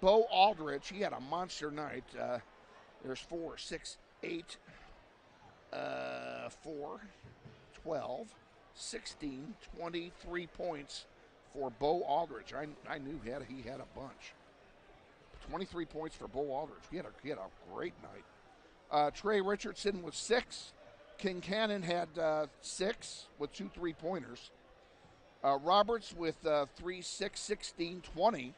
Bo Aldridge, he had a monster night. There's 4, 6, 8, 4, 12, 16, 23 points for Bo Aldridge. I knew he had a bunch. 23 points for Bo Aldridge. He had a great night. Trey Richardson with 6. Kincannon had 6 with 2 3-pointers. Roberts with 3, 6, 16, 20.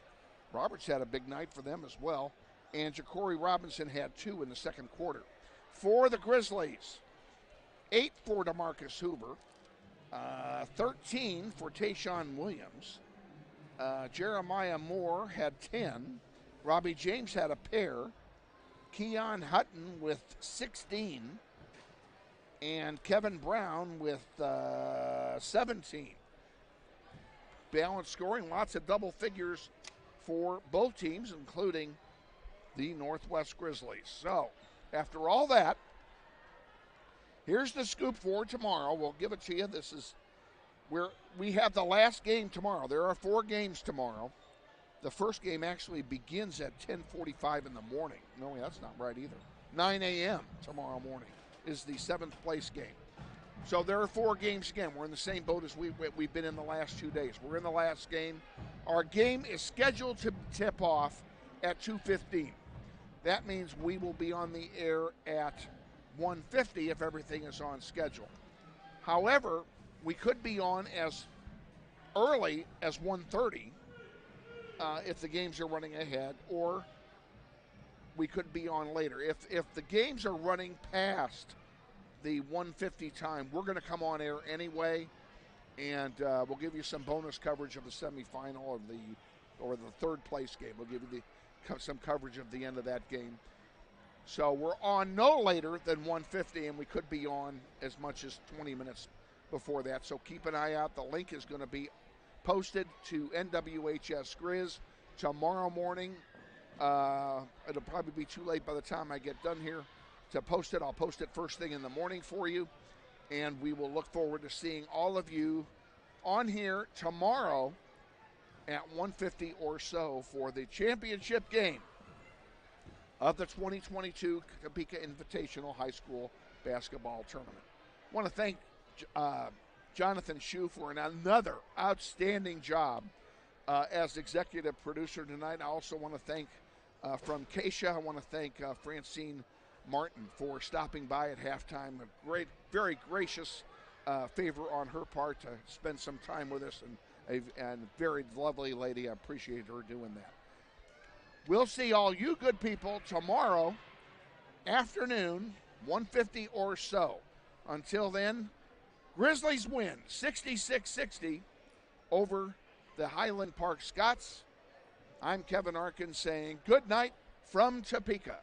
Roberts had a big night for them as well. And Ja'Cory Robinson had 2 in the second quarter. For the Grizzlies, 8 for DeMarcus Hoover, 13 for Tayshaun Williams. Jeremiah Moore had 10. Robbie James had a pair. Keon Hutton with 16. And Kevin Brown with 17. Balanced scoring, lots of double figures for both teams, including the Northwest Grizzlies. So, after all that, here's the scoop for tomorrow. We'll give it to you. This is where we have the last game tomorrow. There are 4 games tomorrow. The first game actually begins at 10:45 in the morning. No, that's not right either. 9 a.m. tomorrow morning is the 7th place game. So there are 4 games again. We're in the same boat as we've been in the last 2 days. We're in the last game. Our game is scheduled to tip off at 2:15. That means we will be on the air at 1:50 if everything is on schedule. However, we could be on as early as 1:30 if the games are running ahead, or we could be on later. If the games are running past the 1:50 time, we're going to come on air anyway, and we'll give you some bonus coverage of the semifinal or the third place game. We'll give you some coverage of the end of that game. So we're on no later than 1:50, and we could be on as much as 20 minutes before that. So keep an eye out. The link is going to be posted to NWHS Grizz tomorrow morning. It'll probably be too late by the time I get done here to post it. I'll post it first thing in the morning for you, and we will look forward to seeing all of you on here tomorrow at 1:50 or so for the championship game of the 2022 Topeka Invitational High School Basketball Tournament. I want to thank Jonathan Schieu for another outstanding job as executive producer tonight. I also want to thank from Keisha, I want to thank Francine Martin for stopping by at halftime. A great, very gracious favor on her part to spend some time with us, and a very lovely lady. I appreciate her doing that. We'll see all you good people tomorrow afternoon, 1:50 or so. Until then, Grizzlies win 66-60 over the Highland Park Scots. I'm Kevin Arkin saying good night from Topeka.